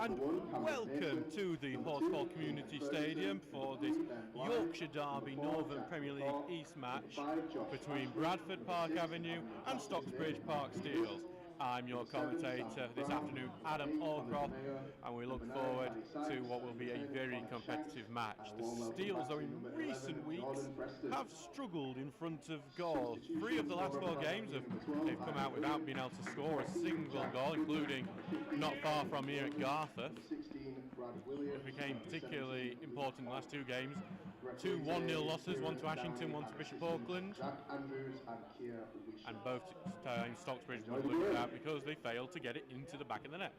and welcome to the Horsefall Community Stadium for this Yorkshire Derby Northern Premier League East match between Bradford Park Avenue and Stocksbridge Park Steels. I'm your commentator this afternoon, Adam Allcroft, and we look forward to what will be a very competitive match. The Steels, though, in recent weeks have struggled in front of goal. 3 of the last 4 games they've come out without being able to score a single goal, including not far from here at Gartha. It became particularly important in the last 2 games. 2 1-0 losses, one to Ashington, one to Bishop Auckland. And both times Stocksbridge would look at that because they failed to get it into the back of the net.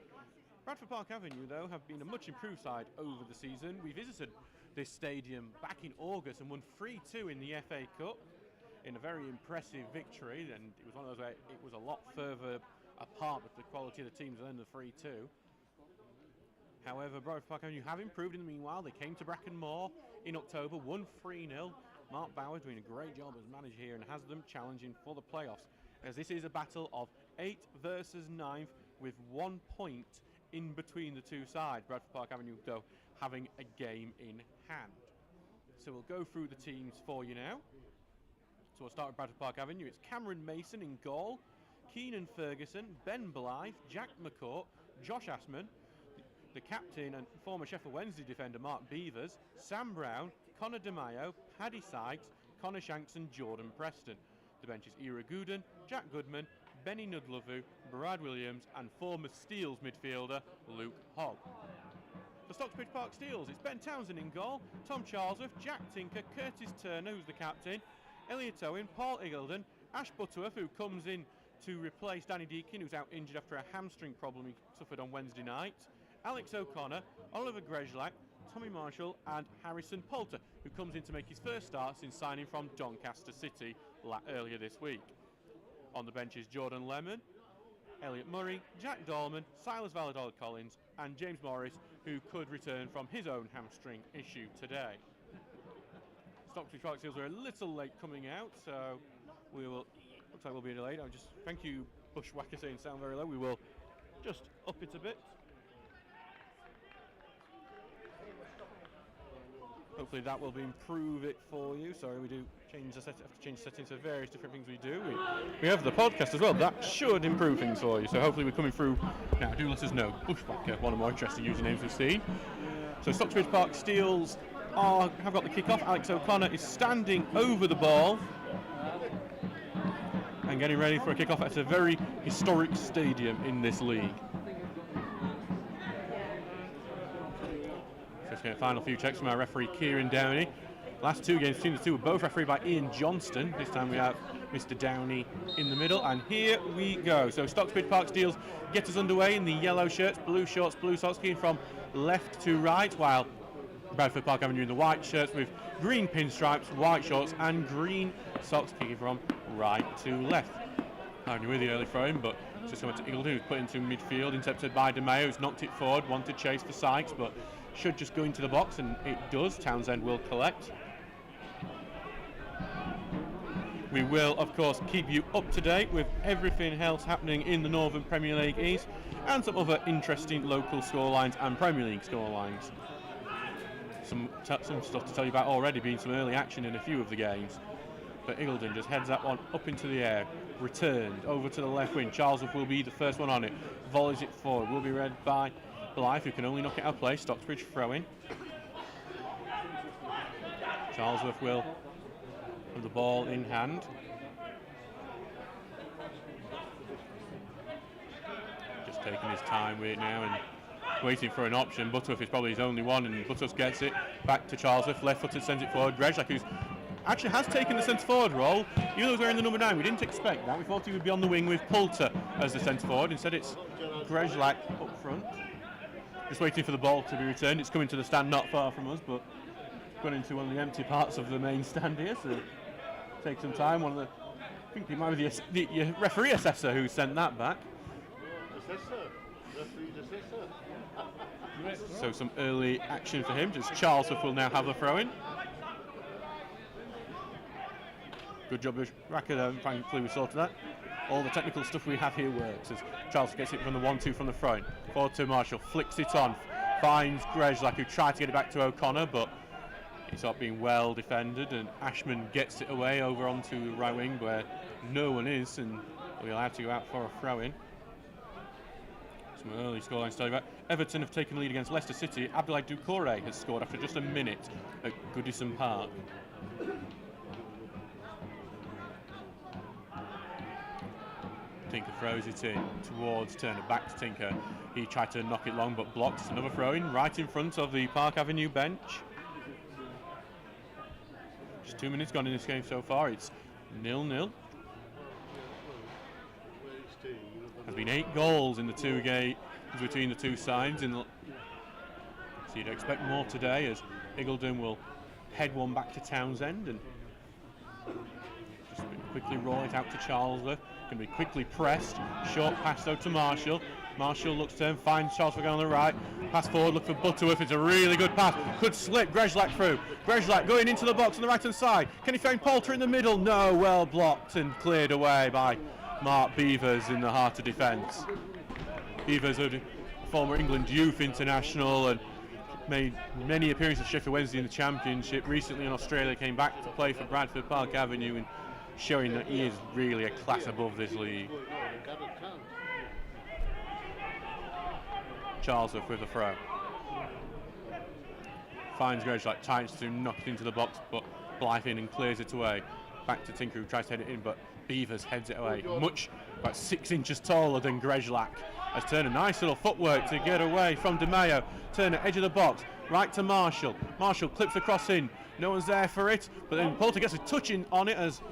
Bradford Park Avenue, though, have been a much improved side over the season. We visited this stadium back in August and won 3-2 in the FA Cup in a very impressive victory, and it was one of those where it was a lot further apart with the quality of the teams than the 3-2. However, Bradford Park Avenue have improved in the meanwhile. They came to Bracken Moor in October, won 3-0. Mark Bauer doing a great job as manager here and has them challenging for the playoffs, as this is a battle of 8th versus 9th with 1 point in between the two sides. Bradford Park Avenue, though, having a game in hand. So we'll go through the teams for you now. So we'll start with Bradford Park Avenue. It's Cameron Mason in goal, Keenan Ferguson, Ben Blythe, Jack McCourt, Josh Assman, the captain and former Sheffield Wednesday defender Mark Beavers, Sam Brown, Connor DeMaio, Paddy Sykes, Connor Shanks and Jordan Preston. The bench is Ira Gooden, Jack Goodman, Benny Nudlovu, Brad Williams and former Steels midfielder Luke Hogg. For Stocksbridge Park Steels, it's Ben Townsend in goal, Tom Charlesworth, Jack Tinker, Curtis Turner, who's the captain, Elliot Owen, Paul Iggulden, Ash Butterworth, who comes in to replace Danny Deakin, who's out injured after a hamstring problem he suffered on Wednesday night, Alex O'Connor, Oliver Grejlak, Tommy Marshall and Harrison Poulter, who comes in to make his first start since signing from Doncaster City earlier this week. On the bench is Jordan Lemon, Elliot Murray, Jack Dolman, Silas Valladolid-Collins and James Morris, who could return from his own hamstring issue today. Stocksbridge Park Steels are a little late coming out, so looks like we'll be delayed. I'll just thank you, Bushwhacker, saying sound very low. We will just up it a bit. Hopefully that will improve it for you. Sorry, we do change the settings for various different things we do. We have the podcast as well. That should improve things for you. So hopefully we're coming through. Now, do let us know. Bushwhacker, one of the more interesting usernames we've seen. So Stocksbridge Park Steels have got the kick-off. Alex O'Connor is standing over the ball and getting ready for a kick-off at a very historic stadium in this league. Just getting a final few checks from our referee Kieran Downey. Last 2 games between the two were both refereed by Ian Johnston. This time we have Mr. Downey in the middle, and here we go. So Stocksbridge Park Steels get us underway in the yellow shirts, blue shorts, blue socks, kicking from left to right, while Bradford Park Avenue in the white shirts with green pinstripes, white shorts and green socks, kicking from right to left. Only with the early throw-in, but it's just coming to Iggulden, who's put into midfield, intercepted by DeMaio, who's knocked it forward, wanted chase for Sykes, but should just go into the box, and it does. Townsend will collect. We will, of course, keep you up to date with everything else happening in the Northern Premier League East and some other interesting local scorelines and Premier League scorelines. Some stuff to tell you about already, being some early action in a few of the games. But Iggulden just heads that one up into the air, returned over to the left wing. Charlesworth will be the first one on it, volleys it forward, will be read by Blythe, who can only knock it out of play. Stocksbridge throw-in. Charlesworth will have the ball in hand. Just taking his time with it now and waiting for an option. Butterworth is probably his only one, and Butterworth gets it back to Charlesworth. Left-footed, sends it forward. Grejlak, who's actually has taken the centre-forward role. Even though he's wearing the number 9, we didn't expect that. We thought he would be on the wing with Poulter as the centre-forward. Instead, it's Grejlak up front. Just waiting for the ball to be returned. It's coming to the stand not far from us, but gone into one of the empty parts of the main stand here, so take some time. I think it might be the referee assessor who sent that back. So some early action for him. Just Charlesworth will now have the throw-in. Good job, Racker. Thankfully we sorted that. all the technical stuff we have here works as Charles gets it from the 1-2 from the front. Forward to Marshall, flicks it on, finds Grezlak, who tried to get it back to O'Connor, but it's not being well defended, and Ashman gets it away over onto the right wing where no one is, and we'll have to go out for a throw-in. Some early scoreline starting back. Everton have taken the lead against Leicester City. Abdoulaye Doucouré has scored after just a minute at Goodison Park. Tinker throws it in towards Turner, back to Tinker. He tried to knock it long but blocked. Another throw-in right in front of the Park Avenue bench. Just 2 minutes gone in this game so far. It's 0-0. There's been 8 goals in the 2 games between the two sides. So you'd expect more today as Iggulden will head one back to Townsend and just quickly roll it out to Charlesworth. Going to be quickly pressed. Short pass though to Marshall. Marshall looks to him, finds Charlesworth on the right. Pass forward, look for Butterworth. It's a really good pass. Could slip Grezlak through. Grezlak going into the box on the right hand side. Can he find Poulter in the middle? No, well blocked and cleared away by Mark Beavers in the heart of defence. Beavers, a former England youth international and made many appearances at Sheffield Wednesday in the Championship. Recently in Australia came back to play for Bradford Park Avenue and showing that he is really a class above this league. Charlesworth with a throw. Finds Grezlak, tries to knock it into the box, but Blythe in and clears it away. Back to Tinker, who tries to head it in, but Beavers heads it away. About 6 inches taller than Grezlak. As Turner, nice little footwork to get away from De Mayo. Turner, edge of the box, right to Marshall. Marshall clips the cross in. No one's there for it, but then Poulter gets a touch in on it as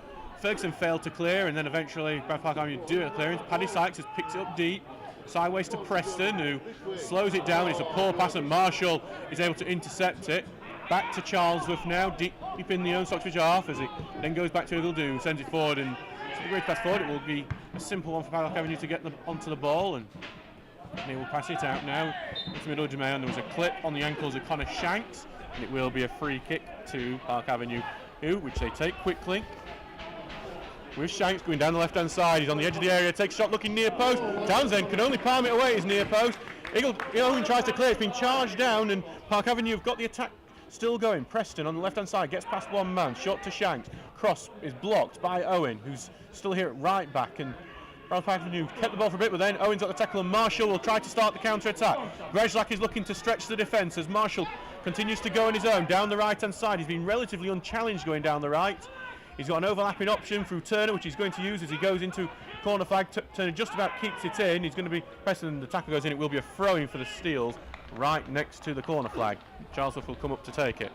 Ferguson failed to clear, and then eventually Bradford Park Avenue do a clearance. Paddy Sykes has picked it up deep. Sideways to Preston, who slows it down. It's a poor pass, and Marshall is able to intercept it. Back to Charlesworth now, deep in the own Stocksbridge half, as it then goes back to Iggulden, who sends it forward, and it's a great pass forward. It will be a simple one for Park Avenue to get them onto the ball, and they will pass it out now into the middle of Jermaine. There was a clip on the ankles of Connor Shanks, and it will be a free kick to Park Avenue, which they take quickly. With Shanks going down the left-hand side, he's on the edge of the area, takes a shot looking near post. Townsend can only palm it away, his near post. Iggulden tries to clear, it's been charged down, and Park Avenue have got the attack still going. Preston on the left-hand side gets past one man, shot to Shanks. Cross is blocked by Owen, who's still here at right back, and Park Avenue kept the ball for a bit, but then Owen's got the tackle, and Marshall will try to start the counter-attack. Grezlak is looking to stretch the defence as Marshall continues to go on his own down the right-hand side. He's been relatively unchallenged going down the right. He's got an overlapping option through Turner, which he's going to use as he goes into corner flag. Turner just about keeps it in. He's going to be pressing, and the tackle goes in. It will be a throw-in for the Steels right next to the corner flag. Charlesworth will come up to take it.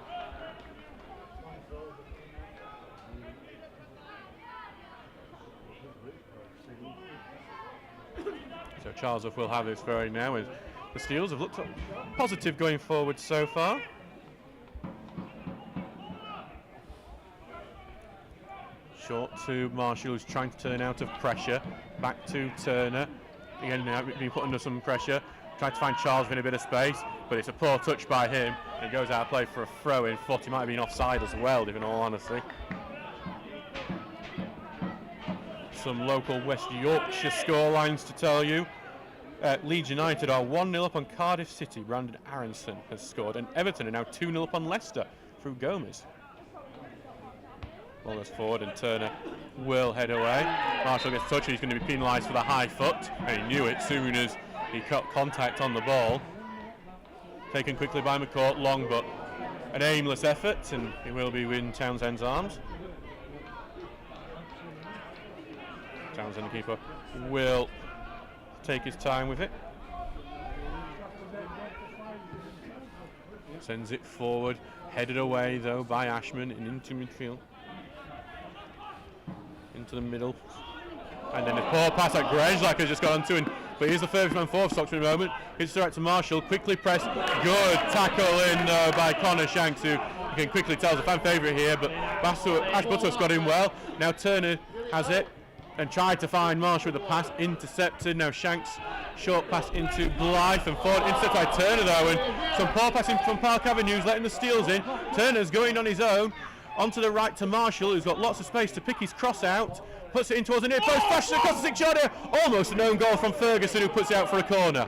So Charlesworth will have this throw-in now, as the Steels have looked positive going forward so far. Short to Marshall, who's trying to turn out of pressure. Back to Turner. Again, now being put under some pressure. Trying to find Charles in a bit of space, but it's a poor touch by him. He goes out of play for a throw-in. Thought he might have been offside as well, in all honesty. Some local West Yorkshire scorelines to tell you. Leeds United are 1-0 up on Cardiff City. Brandon Aronson has scored, and Everton are now 2-0 up on Leicester through Gomez. Ball goes forward, and Turner will head away. Marshall gets touched, and he's going to be penalised for the high foot, and he knew it soon as he cut contact on the ball. Taken quickly by McCourt, long but an aimless effort, and it will be within Townsend's arms. Townsend, the keeper, will take his time with it. Sends it forward, headed away though by Ashman and into midfield. Into the middle, and then a poor pass at Grezlak has just got onto him, but here's the first man forward, Stocksbridge moment. Hits the right to Marshall, quickly pressed, good tackle in by Connor Shanks, who you can quickly tell is a fan favourite here, but Ash Butterworth's got him well. Now Turner has it and tried to find Marshall with a pass, intercepted. Now Shanks, short pass into Blythe and forward, intercepted by Turner though, and some poor passing from Park Avenue's letting the Steels in. Turner's going on his own. onto the right to Marshall, who's got lots of space to pick his cross out. Puts it in towards the near post, flashes across the 6-yard area. Almost a known goal from Ferguson, who puts it out for a corner.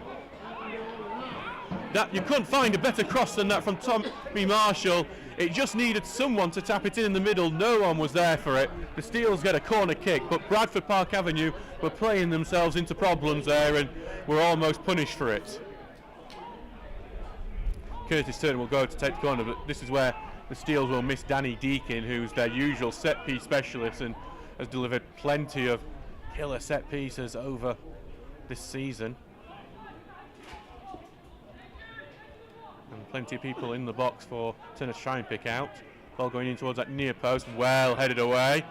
That you couldn't find a better cross than that from Tommy Marshall. It just needed someone to tap it in the middle. No one was there for it. The Steels get a corner kick, but Bradford Park Avenue were playing themselves into problems there and were almost punished for it. Curtis Turner will go to take the corner, but this is where the Steels will miss Danny Deakin, who's their usual set-piece specialist and has delivered plenty of killer set pieces over this season. And plenty of people in the box for Turner to try and pick out. Ball going in towards that near post, well headed away.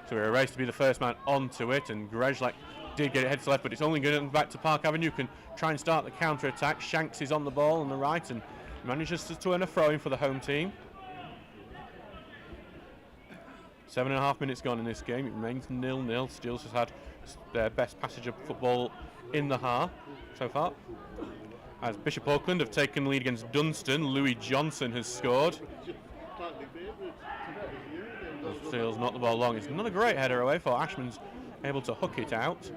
So we're a race to be the first man onto it, and Grezlak did get it head to left, but it's only going back to Park Avenue. Can try and start the counter attack. Shanks is on the ball on the right and manages to turn a throw in for the home team. 7.5 minutes gone in this game. It remains 0-0. Steels has had their best passage of football in the half so far. As Bishop Auckland have taken the lead against Dunstan, Louis Johnson has scored. Steels knock the ball long. It's not a great header away for Ashman's able to hook it out.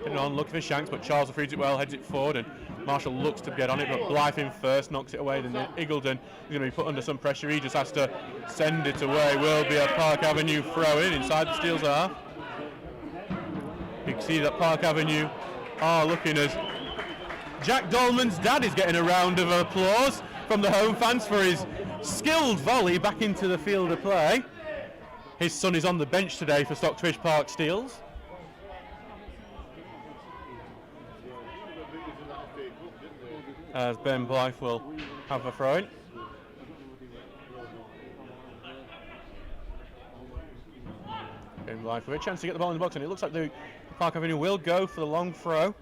Heading on, looking for Shanks, but Charles frees it well, heads it forward, and Marshall looks to get on it, but Blythe in first, knocks it away. Then Eagledon is going to be put under some pressure. He just has to send it away. Will be a Park Avenue throw in inside the Steels half. You can see that Park Avenue are looking as Jack Dolman's dad is getting a round of applause from the home fans for his skilled volley back into the field of play. His son is on the bench today for Stocksbridge Park Steels. As Ben Blythe will have a throw in. Ben Blythe with a chance to get the ball in the box, and it looks like the Park Avenue will go for the long throw.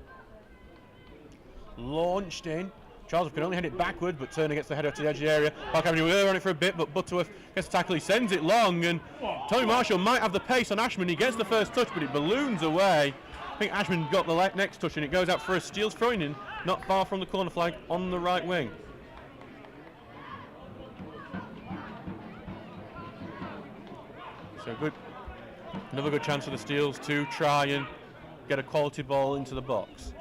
Launched in. Charles can only head it backward, but Turner gets the header to the edge of the area. Park Avenue will on it for a bit, but Butterworth gets the tackle. He sends it long, and Tommy Marshall might have the pace on Ashman. He gets the first touch, but it balloons away. I think Ashman got the next touch, and it goes out for a Steels throwing in, not far from the corner flag on the right wing. So another good chance for the Steels to try and get a quality ball into the box.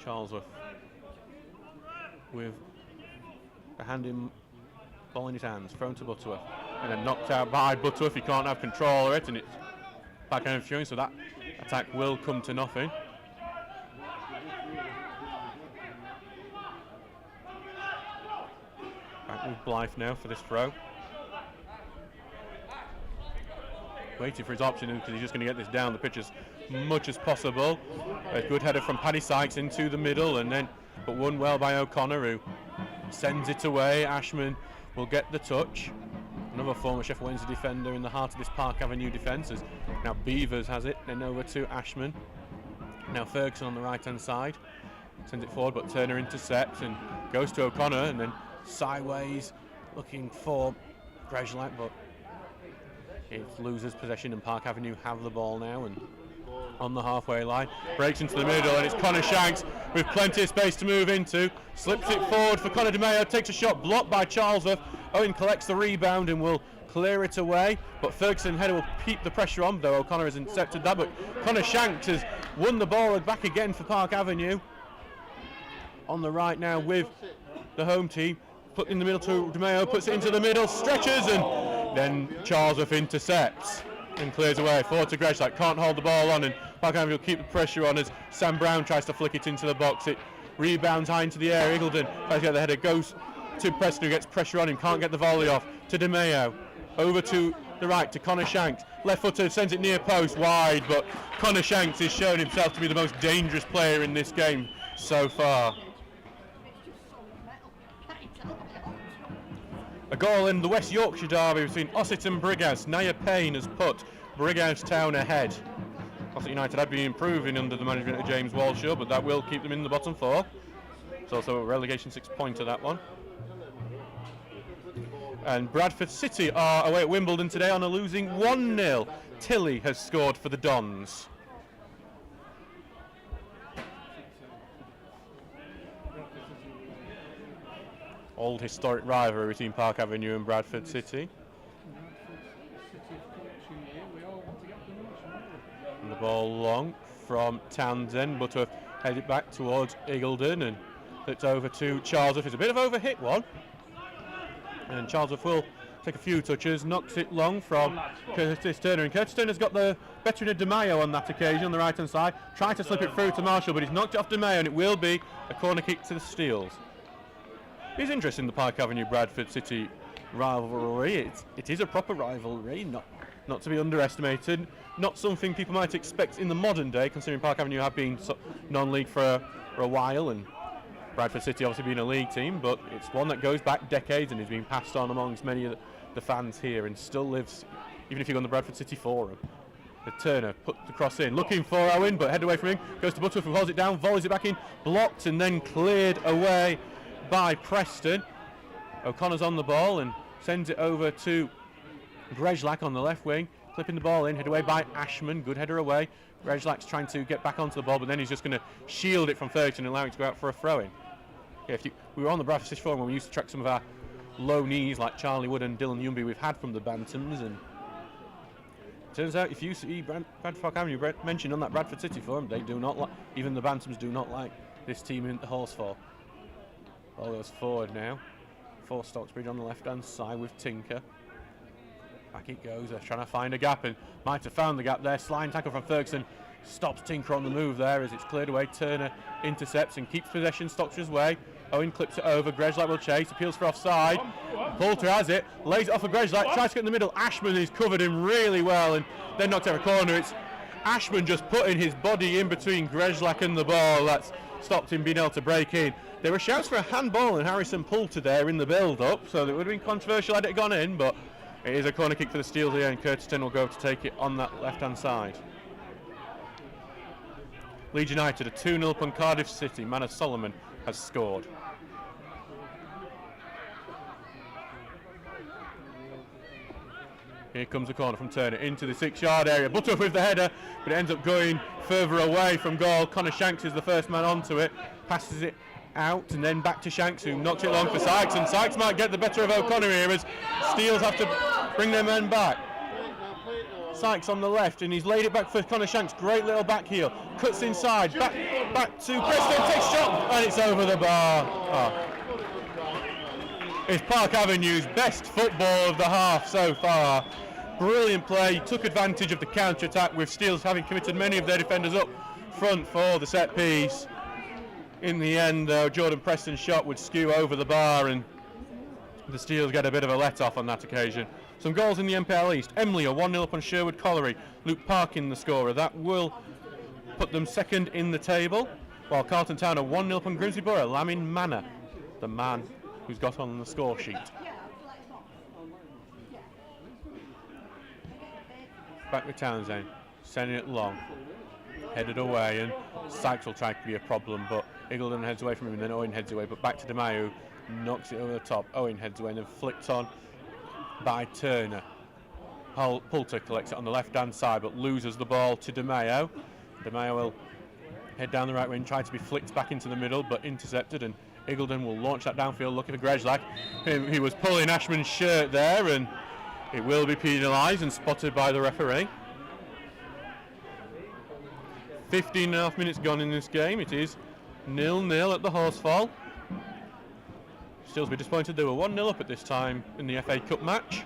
Charlesworth with a ball in his hands, thrown to Butterworth, and then knocked out by Butterworth. He can't have control of it, and it's back end viewing, so that attack will come to nothing. Back with Blythe now for this throw. Waiting for his option because he's just going to get this down the pitch as much as possible. A good header from Paddy Sykes into the middle, and then but won well by O'Connor, who sends it away. Ashman will get the touch. Another former Sheffield Wednesday defender in the heart of this Park Avenue defence. Now Beavers has it, then over to Ashman. Now Ferguson on the right hand side. Sends it forward, but Turner intercepts and goes to O'Connor, and then sideways looking for Grezlak, but it loses possession, and Park Avenue have the ball now, and on the halfway line, breaks into the middle, and it's Connor Shanks with plenty of space to move into, slips it forward for Connor DeMeo, takes a shot blocked by Charlesworth. Owen collects the rebound and will clear it away, but Ferguson header will keep the pressure on, though O'Connor has intercepted that, but Connor Shanks has won the ball back again for Park Avenue. On the right now with the home team, put in the middle to DeMeo, puts it into the middle, stretches, and then Charlesworth intercepts and clears away. Forward to Grezlak, can't hold the ball on, and Park Avenue will keep the pressure on as Sam Brown tries to flick it into the box. It rebounds high into the air. Eagledon tries to get the header, goes to Preston, who gets pressure on him, can't get the volley off. To DeMeo, over to the right to Connor Shanks. Left footed, sends it near post, wide, but Connor Shanks has shown himself to be the most dangerous player in this game so far. A goal in the West Yorkshire derby between Ossett and Brighouse. Naya Payne has put Brighouse Town ahead. Ossett United have been improving under the management of James Walshaw, but that will keep them in the bottom four. It's also a relegation 6-pointer, that one. And Bradford City are away at Wimbledon today on a losing 1-0. Tilly has scored for the Dons. Old historic rivalry between Park Avenue and Bradford City. And the ball long from Townsend. Butterworth headed it back towards Eagledon and it's over to Charlesworth. It's a bit of overhit one. And Charlesworth will take a few touches, knocks it long from Curtis Turner. And Curtis Turner's got the veteran of DeMayo on that occasion on the right hand side. Tried to slip it through to Marshall, but he's knocked it off DeMayo and it will be a corner kick to the Steels. It's interesting, the Park Avenue Bradford City rivalry. It is a proper rivalry, not to be underestimated. Not something people might expect in the modern day, considering Park Avenue have been non-league for a while, and Bradford City obviously being a league team, but it's one that goes back decades and is being passed on amongst many of the fans here and still lives, even if you go on the Bradford City forum. The Turner put the cross in, looking for Owen, but head away from him, goes to Butterworth, who holds it down, volleys it back in, blocked and then cleared away by Preston. O'Connor's on the ball and sends it over to Grezlak on the left wing, clipping the ball in, head away by Ashman, good header away. Grezlak's trying to get back onto the ball, but then he's just going to shield it from Ferguson and allow it to go out for a throw-in. Yeah, we were on the Bradford City forum when we used to track some of our low knees like Charlie Wood and Dylan Yumby we've had from the Bantams, and it turns out if you see Bradford Avenue mentioned on that Bradford City forum, they do not like, even the Bantams do not like this team in the Horsefall. Ball goes forward now for Stocksbridge on the left hand side with Tinker. Back it goes, they're trying to find a gap and might have found the gap there. Sliding tackle from Ferguson stops Tinker on the move there as it's cleared away. Turner intercepts and keeps possession, Stocksbridge's way. Owen clips it over, Grezlak will chase, appeals for offside. Poulter has it, lays it off for Grezlak, tries to get in the middle. Ashman has covered him really well and then knocked out a corner. It's Ashman just putting his body in between Grezlak and the ball. That's stopped him being able to break in. There were shouts for a handball and Harrison Poulter there in the build-up, so it would have been controversial had it gone in, but it is a corner kick for the Steels here and Curtis Turner will go to take it on that left-hand side. Leeds United, a 2-0 upon Cardiff City. Manor Solomon has scored. Here comes the corner from Turner into the 6-yard area. Butterworth with the header, but it ends up going further away from goal. Connor Shanks is the first man onto it, passes it out and then back to Shanks, who knocks it long for Sykes, and Sykes might get the better of O'Connor here as Steels have to bring their men back. Sykes on the left and he's laid it back for Connor Shanks. Great little back heel, cuts inside, back to Preston, takes shot and it's over the bar. It's Park Avenue's best football of the half so far. Brilliant play, took advantage of the counter-attack with Steels having committed many of their defenders up front for the set piece. In the end though, Jordan Preston's shot would skew over the bar and the Steels get a bit of a let-off on that occasion. Some goals in the MPL East. Emley are 1-0 up on Sherwood Colliery. Luke Parkin the scorer. That will put them second in the table. While Carlton Town are 1-0 up on Grimsby Borough. Lamin Manor, the man who's got on the score sheet. Back with Townsend. Sending it long. Headed away and Sykes will try to be a problem, but Eagledon heads away from him and then Owen heads away, but back to DeMayo, knocks it over the top. Owen heads away and then flicked on by Turner. Poulter collects it on the left hand side but loses the ball to DeMayo. DeMayo will head down the right wing, try to be flicked back into the middle but intercepted, and Eagledon will launch that downfield looking for Grezlak. He was pulling Ashman's shirt there and it will be penalised and spotted by the referee. 15.5 minutes gone in this game. It is 0-0 at the Horsefall. Steels will be disappointed they were 1-0 up at this time in the FA Cup match.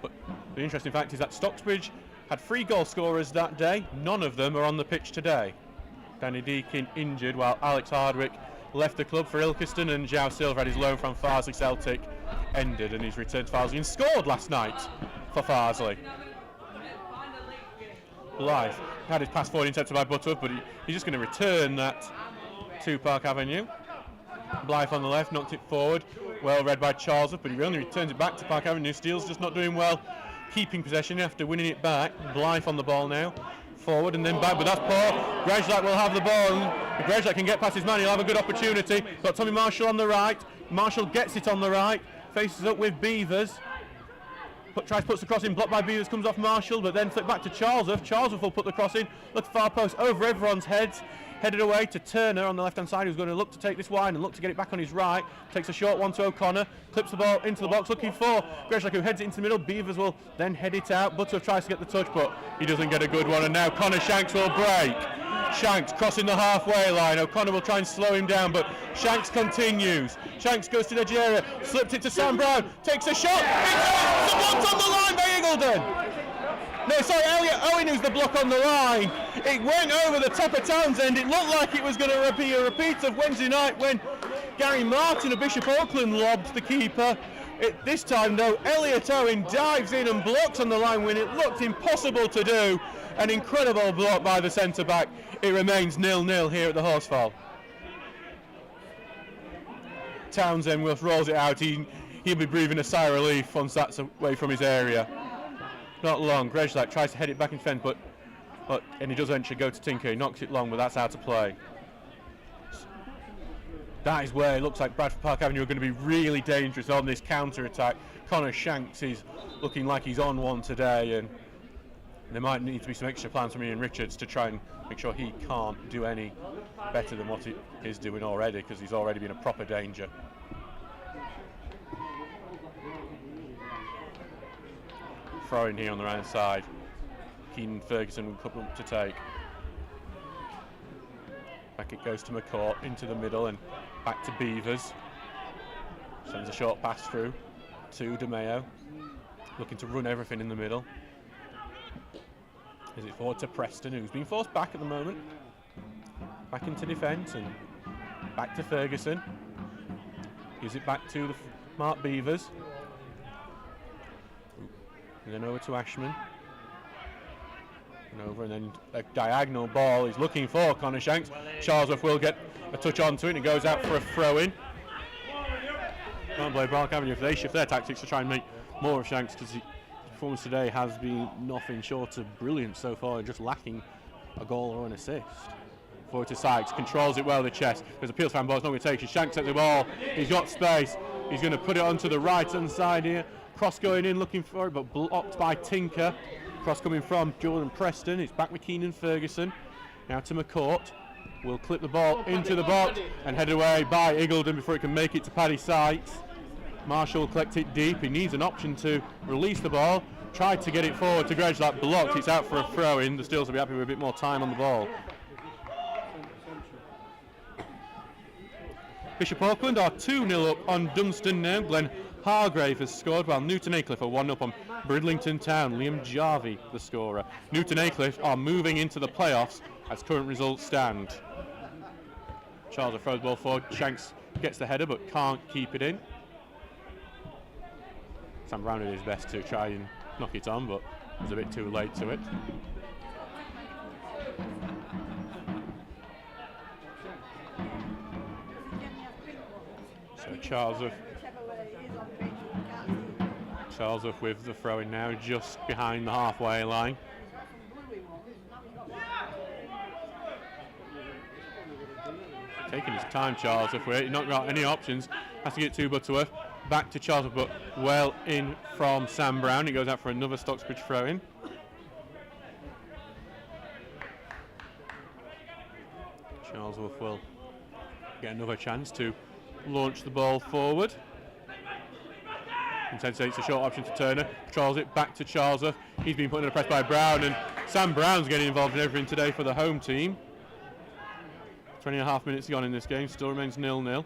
But the interesting fact is that Stocksbridge had 3 goal scorers that day. None of them are on the pitch today. Danny Deakin injured while Alex Hardwick left the club for Ilkeston, and João Silva had his loan from Farsley Celtic ended and he's returned to Farsley and scored last night for Farsley. Blythe had his pass forward intercepted by Butterworth, but he's just going to return that to Park Avenue. Blythe on the left, knocked it forward, well read by Charlesworth, but he only returns it back to Park Avenue. Steele's just not doing well keeping possession after winning it back. Blythe on the ball now, forward and then back, but that's poor. Grezlak will have the ball, and if Grezlak can get past his man, he'll have a good opportunity. Got Tommy Marshall on the right, Marshall gets it on the right, faces up with Beavers. Tries to put the cross in, blocked by Beavers, comes off Marshall, but then flick back to Charlesworth. Charlesworth will put the cross in, look far post, over everyone's heads. Headed away to Turner on the left-hand side, who's going to look to take this wide and look to get it back on his right. Takes a short one to O'Connor, clips the ball into the box, looking for Greshlock, who heads it into the middle. Beavers will then head it out. Butterworth tries to get the touch, but he doesn't get a good one. And now Connor Shanks will break. Shanks crossing the halfway line. O'Connor will try and slow him down, but Shanks continues. Shanks goes to the edge area, slipped it to Sam Brown, takes a shot. It's blocked on the line by Eagledon. No, sorry, Elliot Owen who's the block on the line. It went over the top of Townsend. It looked like it was going to be a repeat of Wednesday night when Gary Martin of Bishop Auckland lobbed the keeper. This time, though, Elliot Owen dives in and blocks on the line when it looked impossible to do. An incredible block by the centre-back. It remains 0-0 here at the Horsefall. Townsend rolls it out. He'll be breathing a sigh of relief once that's away from his area. Not long. Greshlock tries to head it back in fence, and he does eventually go to Tinker. He knocks it long, but that's out of play. That is where it looks like Bradford Park Avenue are going to be really dangerous on this counter-attack. Connor Shanks is looking like he's on one today, and there might need to be some extra plans from Ian Richards to try and make sure he can't do any better than what he is doing already, because he's already been a proper danger. Throw in here on the right side. Keenan Ferguson will come up to take. Back it goes to McCourt into the middle and back to Beavers. Sends a short pass through to DeMeo. Looking to run everything in the middle. Is it forward to Preston, who's been forced back at the moment. Back into defence and back to Ferguson. Gives it back to the Mark Beavers. And then over to Ashman. And over, and then a diagonal ball. He's looking for Connor Shanks. Charlesworth will get a touch onto it, and it goes out for a throw-in. Can't blame Park Avenue if they shift their tactics to try and make more of Shanks, because his performance today has been nothing short of brilliant so far, just lacking a goal or an assist. Forward to Sykes, controls it well, the chest. There's a Peels fan ball, it's not going to take it. Shanks at the ball, he's got space. He's going to put it onto the right-hand side here. Cross going in, looking for it, but blocked by Tinker. Cross coming from Jordan Preston. It's back with Keenan Ferguson. Now to McCourt. Will clip the ball into the box and head away by Eagledon before it can make it to Paddy Sykes. Marshall will collect it deep. He needs an option to release the ball. Tried to get it forward to Greshlock. Blocked. It's out for a throw-in. The Steels will be happy with a bit more time on the ball. Bishop Auckland are 2-0 up on Dunstan now. Glenn Hargrave has scored, while Newton Aycliffe are 1-up on Bridlington Town. Liam Jarvie, the scorer. Newton Aycliffe are moving into the playoffs as current results stand. Charles throws the ball forward. Shanks gets the header but can't keep it in. Sam Brown did his best to try and knock it on, but was a bit too late to it. So Charlesworth with the throw-in now, just behind the halfway line. Taking his time, Charlesworth, where he's not got any options. Has to get to Butterworth. Back to Charlesworth, but well in from Sam Brown. It goes out for another Stocksbridge throw-in. Charlesworth will get another chance to launch the ball forward. Instead takes a short option to Turner, controls it back to Charlesworth. He's been put under press by Brown, and Sam Brown's getting involved in everything today for the home team. 20.5 minutes gone in this game, still remains 0-0.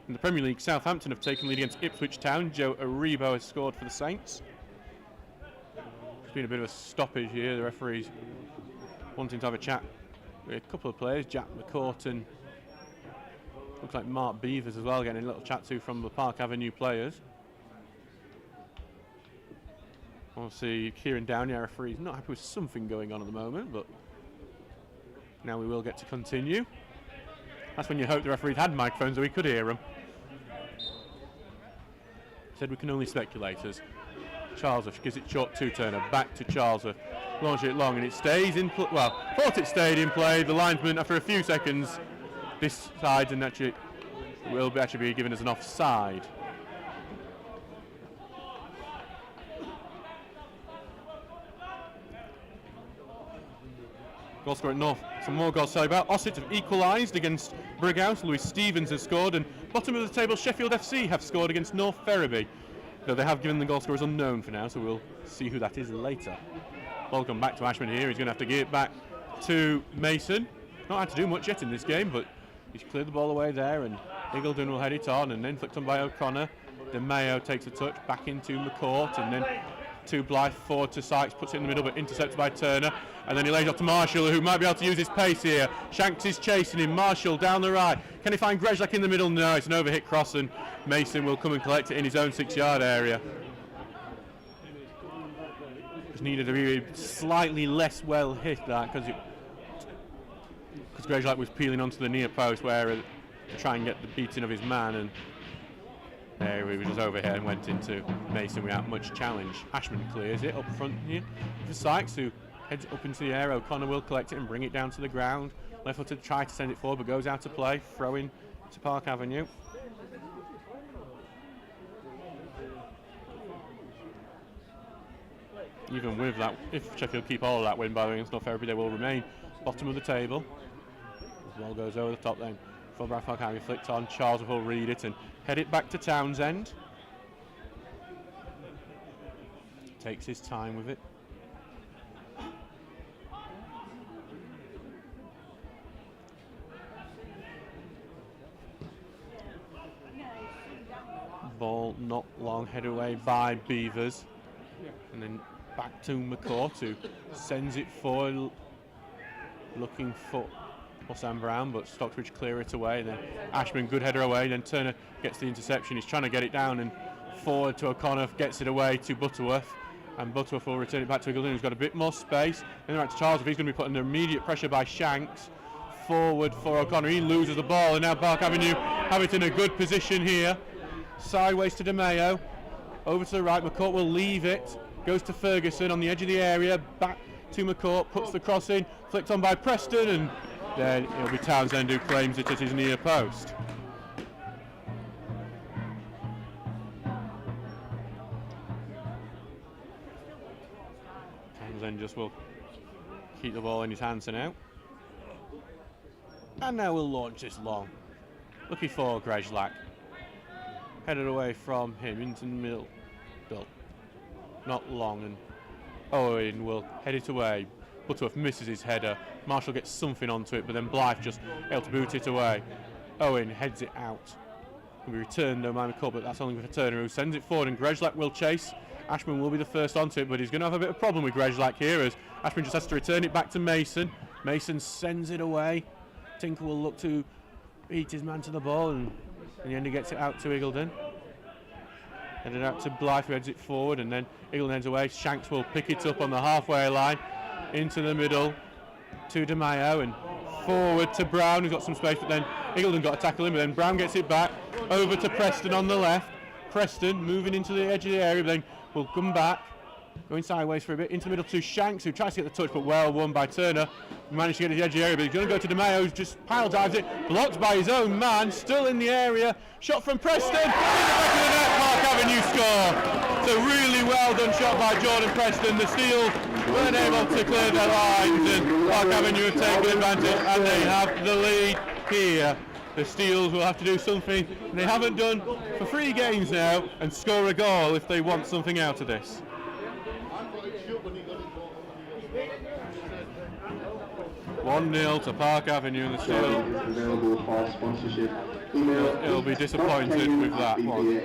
In the Premier League, Southampton have taken lead against Ipswich Town. Joe Aribo has scored for the Saints. It's been a bit of a stoppage here. The referee's wanting to have a chat with a couple of players, Jack McCourt and looks like Mark Beavers as well, getting a little chat to from the Park Avenue players. Obviously, Kieran Downey, our referee, is not happy with something going on at the moment, but now we will get to continue. That's when you hope the referees had microphones so we could hear them. Said we can only speculate as Charlesworth gives it short to Turner, back to Charlesworth, launch it long, and it stays in play. Well, thought it stayed in play. The linesman, after a few seconds, decides and actually will actually be given as an offside. Goal scorer at North. Some more goals to tell you about. Ossett have equalised against Brighouse. Louis Stevens has scored. And bottom of the table, Sheffield FC have scored against North Ferriby. Though they have given the goal scorers unknown for now, so we'll see who that is later. Ball come back to Ashman here. He's going to have to give it back to Mason. Not had to do much yet in this game, but he's cleared the ball away there, and Eagledon will head it on, and then flicked on by O'Connor. De Mayo takes a touch back into McCourt, and then to Blythe, forward to Sykes, puts it in the middle, but intercepted by Turner, and then he lays off to Marshall, who might be able to use his pace here. Shanks is chasing him. Marshall down the right. Can he find Grezlak in the middle? No, it's an overhit cross, and Mason will come and collect it in his own 6-yard area. Just needed to be slightly less well hit that, because Grezlak was peeling onto the near post where to try and get the beating of his man, and there he was just over here and went into Mason without much challenge. Ashman clears it up front here for Sykes, who heads it up into the air. O'Connor will collect it and bring it down to the ground. Left foot to try to send it forward, but goes out to play. Throw in to Park Avenue. Even with that, if Sheffield keep all of that win by the way against North Ferriby, they will remain bottom of the table. The ball goes over the top then. For Bradford Park Avenue, flicked on. Charles will read it and head it back to Townsend. Takes his time with it. Ball not long, head away by Beavers. And then back to McCourt, who sends it forward, looking for Sam Brown, but Stocksbridge clear it away. Then Ashman, good header away. Then Turner gets the interception. He's trying to get it down and forward to O'Connor, gets it away to Butterworth, and Butterworth will return it back to Eagledon, who's got a bit more space. Then right to Charles, if he's going to be put under immediate pressure by Shanks. Forward for O'Connor, he loses the ball, and now Park Avenue have it in a good position here. Sideways to De Mayo, over to the right. McCourt will leave it, goes to Ferguson on the edge of the area, back to McCourt, puts the cross in, flicked on by Preston, and then it'll be Townsend who claims it at his near post. Townsend just will keep the ball in his hands for now. And now we'll launch this long. Looking for Grezlak. Headed away from him into the middle. Not long, and Owen will head it away. Butterworth misses his header. Marshall gets something onto it, but then Blythe just able to boot it away. Owen heads it out. Will be returned, no mind McCourt, but that's only for Turner, who sends it forward, and Grezlak will chase. Ashman will be the first onto it, but he's going to have a bit of a problem with Grezlak here, as Ashman just has to return it back to Mason. Mason sends it away. Tinker will look to beat his man to the ball, and in the end he gets it out to Eagledon. Headed out to Blythe, who heads it forward, and then Eagledon heads away. Shanks will pick it up on the halfway line, into the middle to De Mayo, and forward to Brown, who's got some space, but then Eagledon got to tackle him, but then Brown gets it back, over to Preston on the left. Preston moving into the edge of the area, but then will come back, going sideways for a bit, into the middle to Shanks, who tries to get the touch, but well won by Turner. Managed to get to the edge of the area, but he's going to go to De Mayo, who just pile drives it, blocked by his own man, still in the area. Shot from Preston, in the back of the net, Park Avenue score. So really well done shot by Jordan Preston. The Steels weren't able to clear their lines, and Park Avenue have taken advantage, and they have the lead here. The Steels will have to do something they haven't done for 3 games now, and score a goal if they want something out of this. 1-0 to Park Avenue, and the Steels will be disappointed with that one.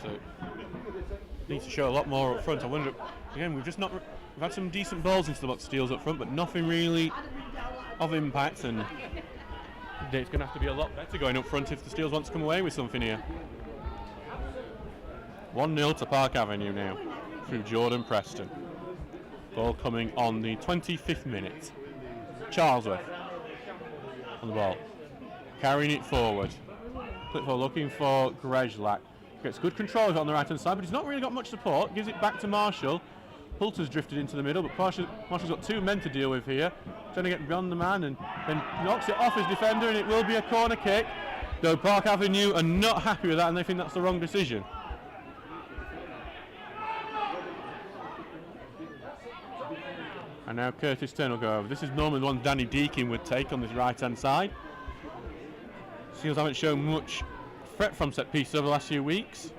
So need to show a lot more up front. I wonder again, we've had some decent balls into the box Steels up front, but nothing really of impact, and it's going to have to be a lot better going up front if the Steels want to come away with something here. 1-0 to Park Avenue now through Jordan Preston. Ball coming on the 25th minute. Charlesworth on the ball, carrying it forward. Looking for Grezlak. Gets good control of it on the right hand side, but he's not really got much support. Gives it back to Marshall. Poulter's drifted into the middle, but Marshall's got 2 men to deal with here. Trying to get beyond the man, and then knocks it off his defender, and it will be a corner kick. Though Park Avenue are not happy with that, and they think that's the wrong decision. And now Curtis Turner will go over. This is normally the one Danny Deakin would take on this right-hand side. Seals haven't shown much threat from set pieces over the last few weeks,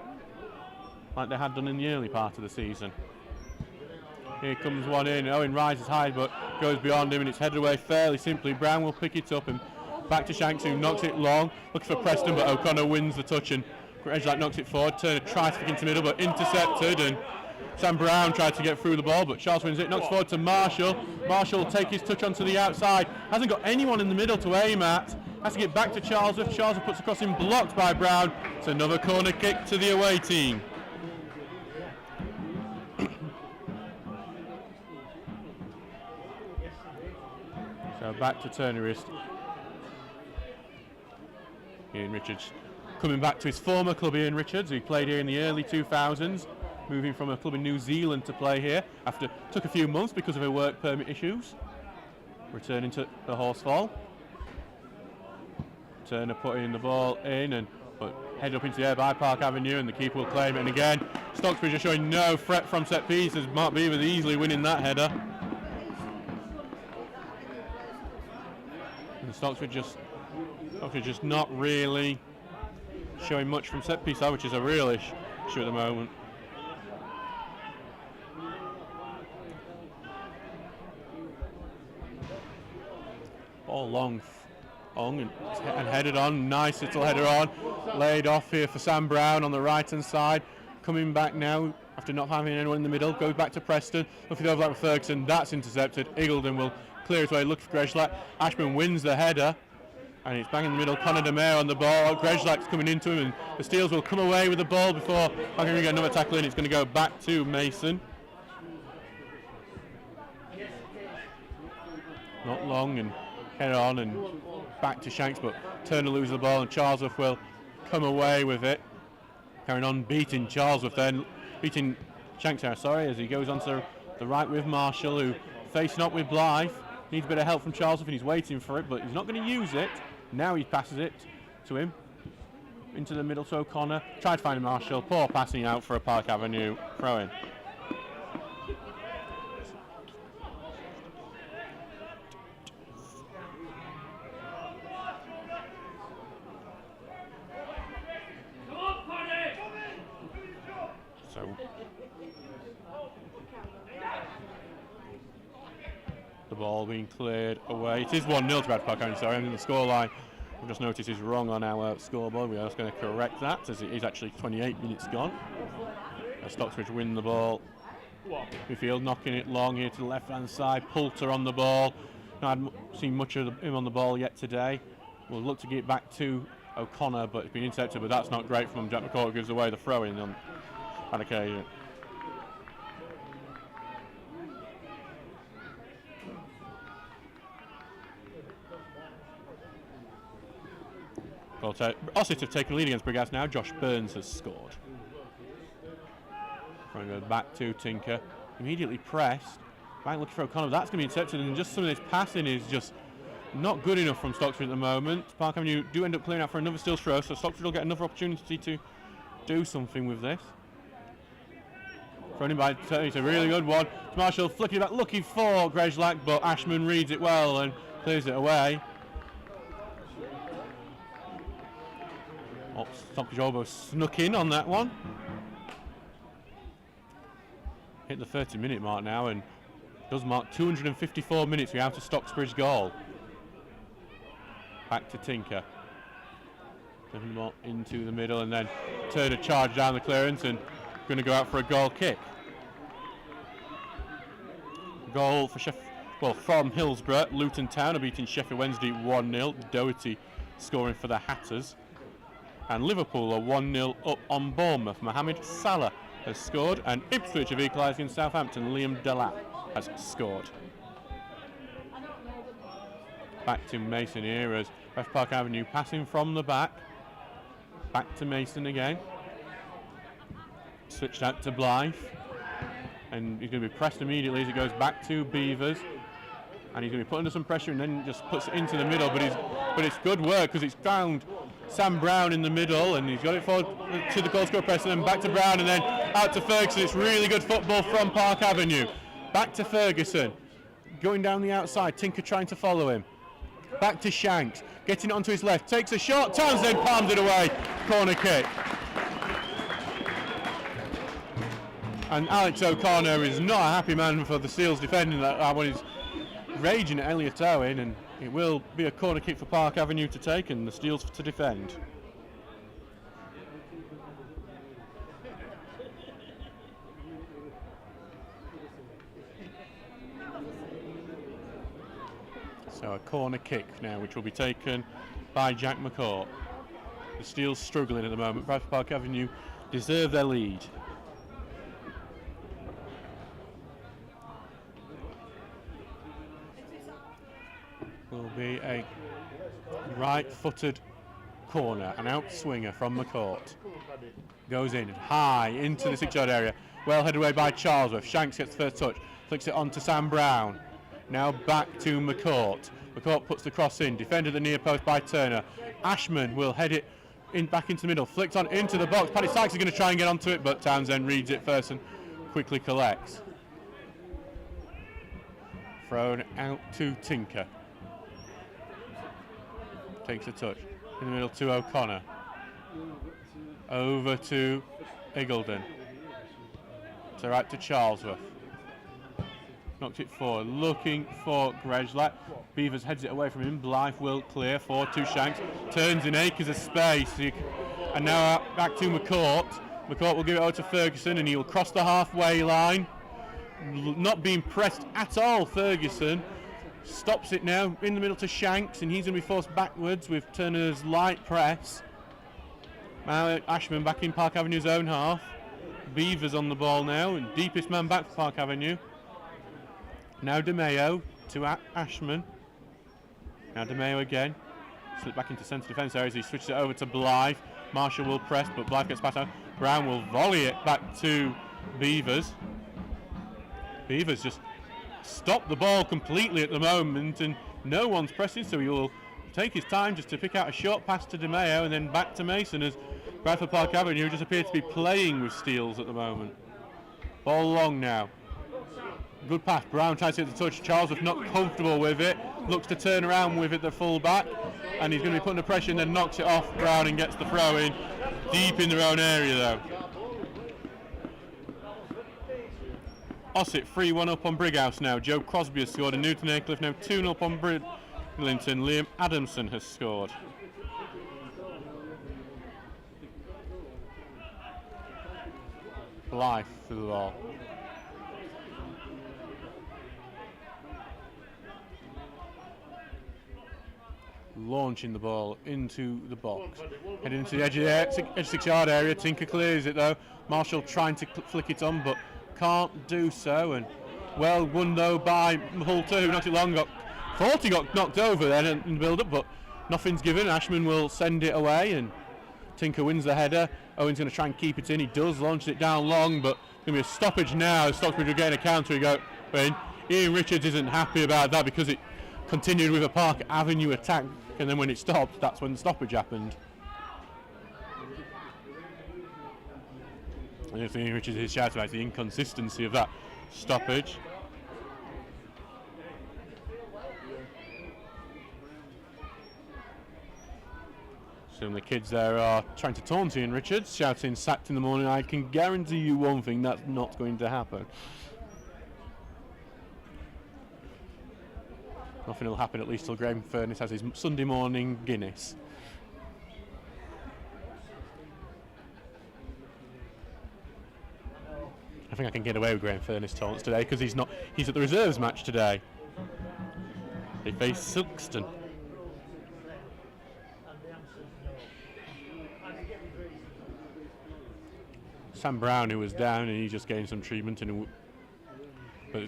like they had done in the early part of the season. Here comes one in. Owen rises high but goes beyond him, and it's headed away fairly simply. Brown will pick it up and back to Shanks, who knocks it long. Looking for Preston, but O'Connor wins the touch and Greshlight knocks it forward. Turner tries to kick into the middle but intercepted, and Sam Brown tried to get through the ball, but Charles wins it. Knocks forward to Marshall. Marshall will take his touch onto the outside. Hasn't got anyone in the middle to aim at. Has to get back to Charles. Charles puts across him, blocked by Brown. It's another corner kick to the away team. So back to Turnerist. Ian Richards coming back to his former club. Ian Richards, who played here in the early 2000s, moving from a club in New Zealand to play here after took a few months because of her work permit issues. Returning to the Horsefall. Turner putting the ball in and head up into the air by Park Avenue, and the keeper will claim it. And again, Stocksbridge are showing no threat from set pieces. Mark Beaver easily winning that header. And Stocksbridge just not really showing much from set piece, which is a real issue at the moment. Ball long and headed on. Nice little header on. Laid off here for Sam Brown on the right hand side. Coming back now after not having anyone in the middle. Goes back to Preston. Looking over with Ferguson. That's intercepted. Eagledon will clear his way. Look for Greshlight. Ashman wins the header. And it's bang in the middle. Conor DeMare on the ball. Greshlight's coming into him, and the Steels will come away with the ball before I'm going to get another tackle in. It's going to go back to Mason. Not long, and head on and back to Shanks, but Turner loses the ball and Charlesworth will come away with it. Carrying on, beating Charlesworth then, beating Shanks there, as he goes onto the right with Marshall, who facing up with Blythe. Needs a bit of help from Charlesworth and he's waiting for it, but he's not going to use it. Now he passes it to him. Into the middle to O'Connor. Tried to find Marshall. Poor passing out for a Park Avenue throw in. The ball being cleared away. It is 1-0 to Bradford Park Avenue, sorry. I mean, the scoreline, I've just noticed, is wrong on our scoreboard. We are just going to correct that, as it is actually 28 minutes gone. Stocksbridge win the ball. Midfield knocking it long here to the left-hand side. Poulter on the ball. I haven't seen much of him on the ball yet today. We'll look to get back to O'Connor, but it's been intercepted, but that's not great from him. Jack McCall gives away the throw-in on that occasion. Ossett have taken the lead against Brigads now. Josh Burns has scored. Trying to go back to Tinker. Immediately pressed. Back looking for O'Connor. That's going to be intercepted, and just some of this passing is just not good enough from Stocksbridge at the moment. Park Avenue do end up clearing out for another Steels throw, so Stocksbridge will get another opportunity to do something with this. Thrown in by Tony, it's a really good one. Marshall flicking it back, looking for Greshlight, but Ashman reads it well and clears it away. Stockbridge almost snuck in on that one. Hit the 30-minute mark now, and does mark 254 minutes without a Stocksbridge goal. Back to Tinker. Taking the ball into the middle, and then Turner charged down the clearance and going to go out for a goal kick. Goal for from Hillsborough. Luton Town are beating Sheffield Wednesday 1-0. Doherty scoring for the Hatters. And Liverpool are 1-0 up on Bournemouth. Mohamed Salah has scored, and Ipswich have equalised in Southampton. Liam Delap has scored. Back to Mason here as West Park Avenue passing from the back. Back to Mason again. Switched out to Blythe. And he's going to be pressed immediately as it goes back to Beavers. And he's going to be put under some pressure and then just puts it into the middle. But it's good work because it's found Sam Brown in the middle, and he's got it forward to the goal scorer press, and then back to Brown, and then out to Ferguson. It's really good football from Park Avenue. Back to Ferguson. going down the outside. Tinker trying to follow him. Back to Shanks, getting it onto his left, takes a shot, Townsend palms it away, corner kick. And Alex O'Connor is not a happy man for the Seals defending that one. He's raging at Elliot Owen, and it will be a corner kick for Park Avenue to take and the Steels to defend. So a corner kick now, which will be taken by Jack McCourt. The Steels struggling at the moment. Bradford Park Avenue deserve their lead. Will be a right-footed corner, an outswinger from McCourt. Goes in high into the 6-yard area. Well headed away by Charlesworth. Shanks gets the first touch, flicks it on to Sam Brown. Now back to McCourt. McCourt puts the cross in, defended the near post by Turner. Ashman will head it in back into the middle, flicked on into the box. Paddy Sykes is going to try and get onto it, but Townsend reads it first and quickly collects. Thrown out to Tinker. Takes a touch in the middle to O'Connor. Over to Iggulden. So right to Charlesworth. Knocked it forward, looking for Grejlak. Beavers heads it away from him. Blythe will clear, forward to Shanks. Turns in acres of space. And now back to McCourt. McCourt will give it over to Ferguson and he'll cross the halfway line. Not being pressed at all, Ferguson. Stops it now in the middle to Shanks, and he's going to be forced backwards with Turner's light press. Now Ashman back in Park Avenue's own half. Beavers on the ball now, and deepest man back for Park Avenue. Now DeMeo to Ashman. Now DeMeo again. Slip back into centre defence areas. He switches it over to Blythe. Marshall will press, but Blythe gets passed out. Brown will volley it back to Beavers. Beavers just stop the ball completely at the moment, and no one's pressing, so he will take his time just to pick out a short pass to DeMeo and then back to Mason, as Bradford Park Avenue just appear to be playing with Steels at the moment. Ball long now. Good pass. Brown tries to get the touch. Charlesworth not comfortable with it. Looks to turn around with it, the full back, and he's going to be putting the pressure and then knocks it off Brown and gets the throw in. Deep in their own area though. Ossett 3-1 up on Brighouse now. Joe Crosby has scored, and Newton Aycliffe now 2-0 up on Bridlington. Liam Adamson has scored. Blythe for the ball. Launching the ball into the box. Heading into the edge of the 6-yard area. Tinker clears it though. Marshall trying to flick it on, but can't do so. And well won though by Hulter, who not too long thought he got knocked over then in the build up, but nothing's given. Ashman will send it away, and Tinker wins the header. Owen's going to try and keep it in. He does launch it down long, but going to be a stoppage now. Stocksbridge will get a counter. Ian Richards isn't happy about that because it continued with a Park Avenue attack, and then when it stopped, that's when the stoppage happened. I don't think Ian Richards is shouting about the inconsistency of that stoppage. Some of the kids there are trying to taunt Ian Richards, shouting sacked in the morning. I can guarantee you one thing, that's not going to happen. Nothing will happen at least till Graham Furness has his Sunday morning Guinness. I think I can get away with Graham Furness taunts today because he's at the reserves match today. They face Silkston. Sam Brown, who was down, and he's just getting some treatment. But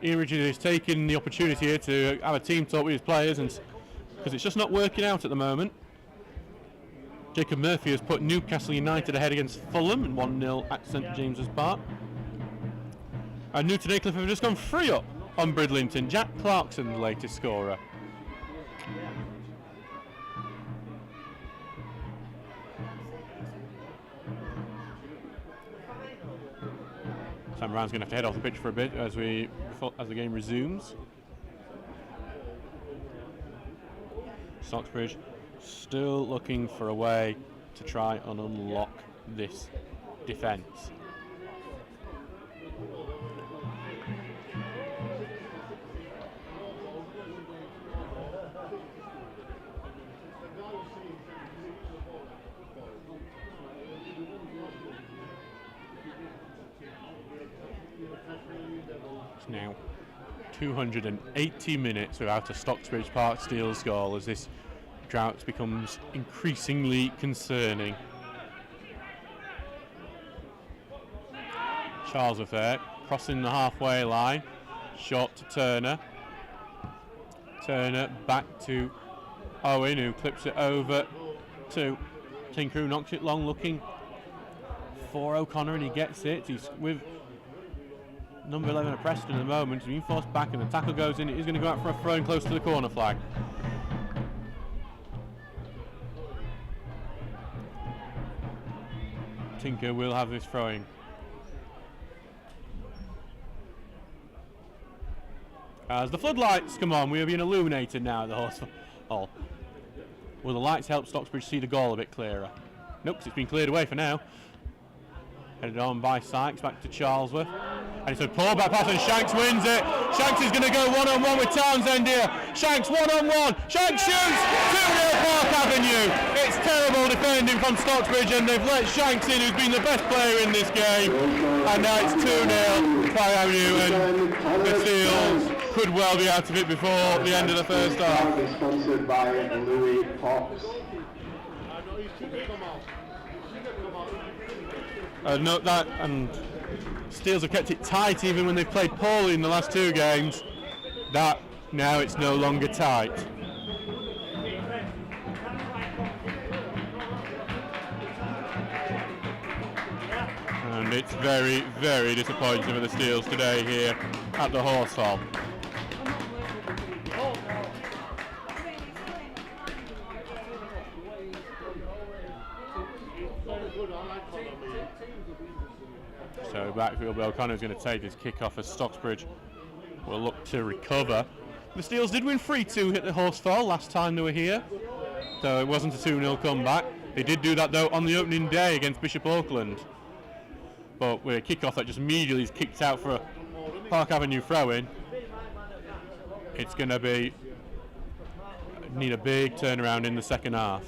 Ian Richards is taking the opportunity here to have a team talk with his players, and because it's just not working out at the moment. Jacob Murphy has put Newcastle United ahead against Fulham 1-0 at St James's Park. And Newton Aycliffe have just gone 3-up on Bridlington. Jack Clarkson, the latest scorer. Sam Brown's going to have to head off the pitch for a bit as the game resumes. Stocksbridge still looking for a way to try and unlock this defence. It's now 280 minutes without a Stocksbridge Park Steel goal as this drought becomes increasingly concerning. Charlesworth there, crossing the halfway line, short to Turner. Turner back to Owen, who clips it over to Tinker, who knocks it long, looking for O'Connor, and he gets it. He's with number 11 at Preston at the moment. He's being forced back, and the tackle goes in. He's going to go out for a throw in close to the corner flag. Tinker will have this throwing. As the floodlights come on, we are being illuminated now at the Horsefall. Will the lights help Stocksbridge see the goal a bit clearer? Nope, it's been cleared away for now. Headed on by Sykes, back to Charlesworth. And it's a pull back pass and Shanks wins it. Shanks is going to go one-on-one with Townsend here. Shanks one-on-one. Shanks shoots! 2-0 Park Avenue. It's terrible defending from Stocksbridge, and they've let Shanks in, who's been the best player in this game. And now it's 2-0 Park Avenue, and the Steels could well be out of it before the end of the first half. Sponsored by Louis Fox. Note that, and Steels have kept it tight even when they've played poorly in the last two games. That now it's no longer tight. And it's very, very disappointing for the Steels today here at the Horsefall. So backfield, O'Connor's going to take his kick off as Stocksbridge will look to recover. The Steels did win 3-2 at the Horsefall last time they were here, so it wasn't a 2-0 comeback. They did do that though on the opening day against Bishop Auckland, but with a kick-off that just immediately is kicked out for a Park Avenue throw-in. It's going to need a big turnaround in the second half.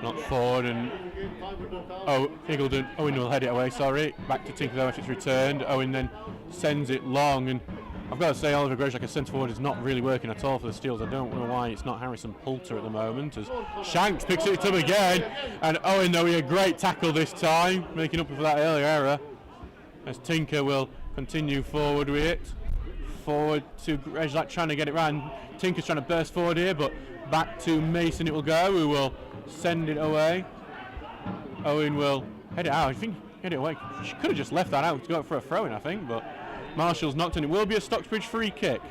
Not forward, and Owen will head it away, sorry. Back to Tinker though if it's returned. Owen then sends it long, and I've got to say Oliver Grage like a centre forward is not really working at all for the Steels. I don't know why it's not Harrison Poulter at the moment, as Shanks picks it up again, and Owen though, he had a great tackle this time, making up for that earlier error, as Tinker will continue forward with it. Forward to Grage, like trying to get it round. Tinker's trying to burst forward here, but back to Mason it will go, who will send it away. Owen will head it out. I think head it away. She could have just left that out to go for a throw-in, I think, but Marshall's knocked in. It will be a Stocksbridge free kick.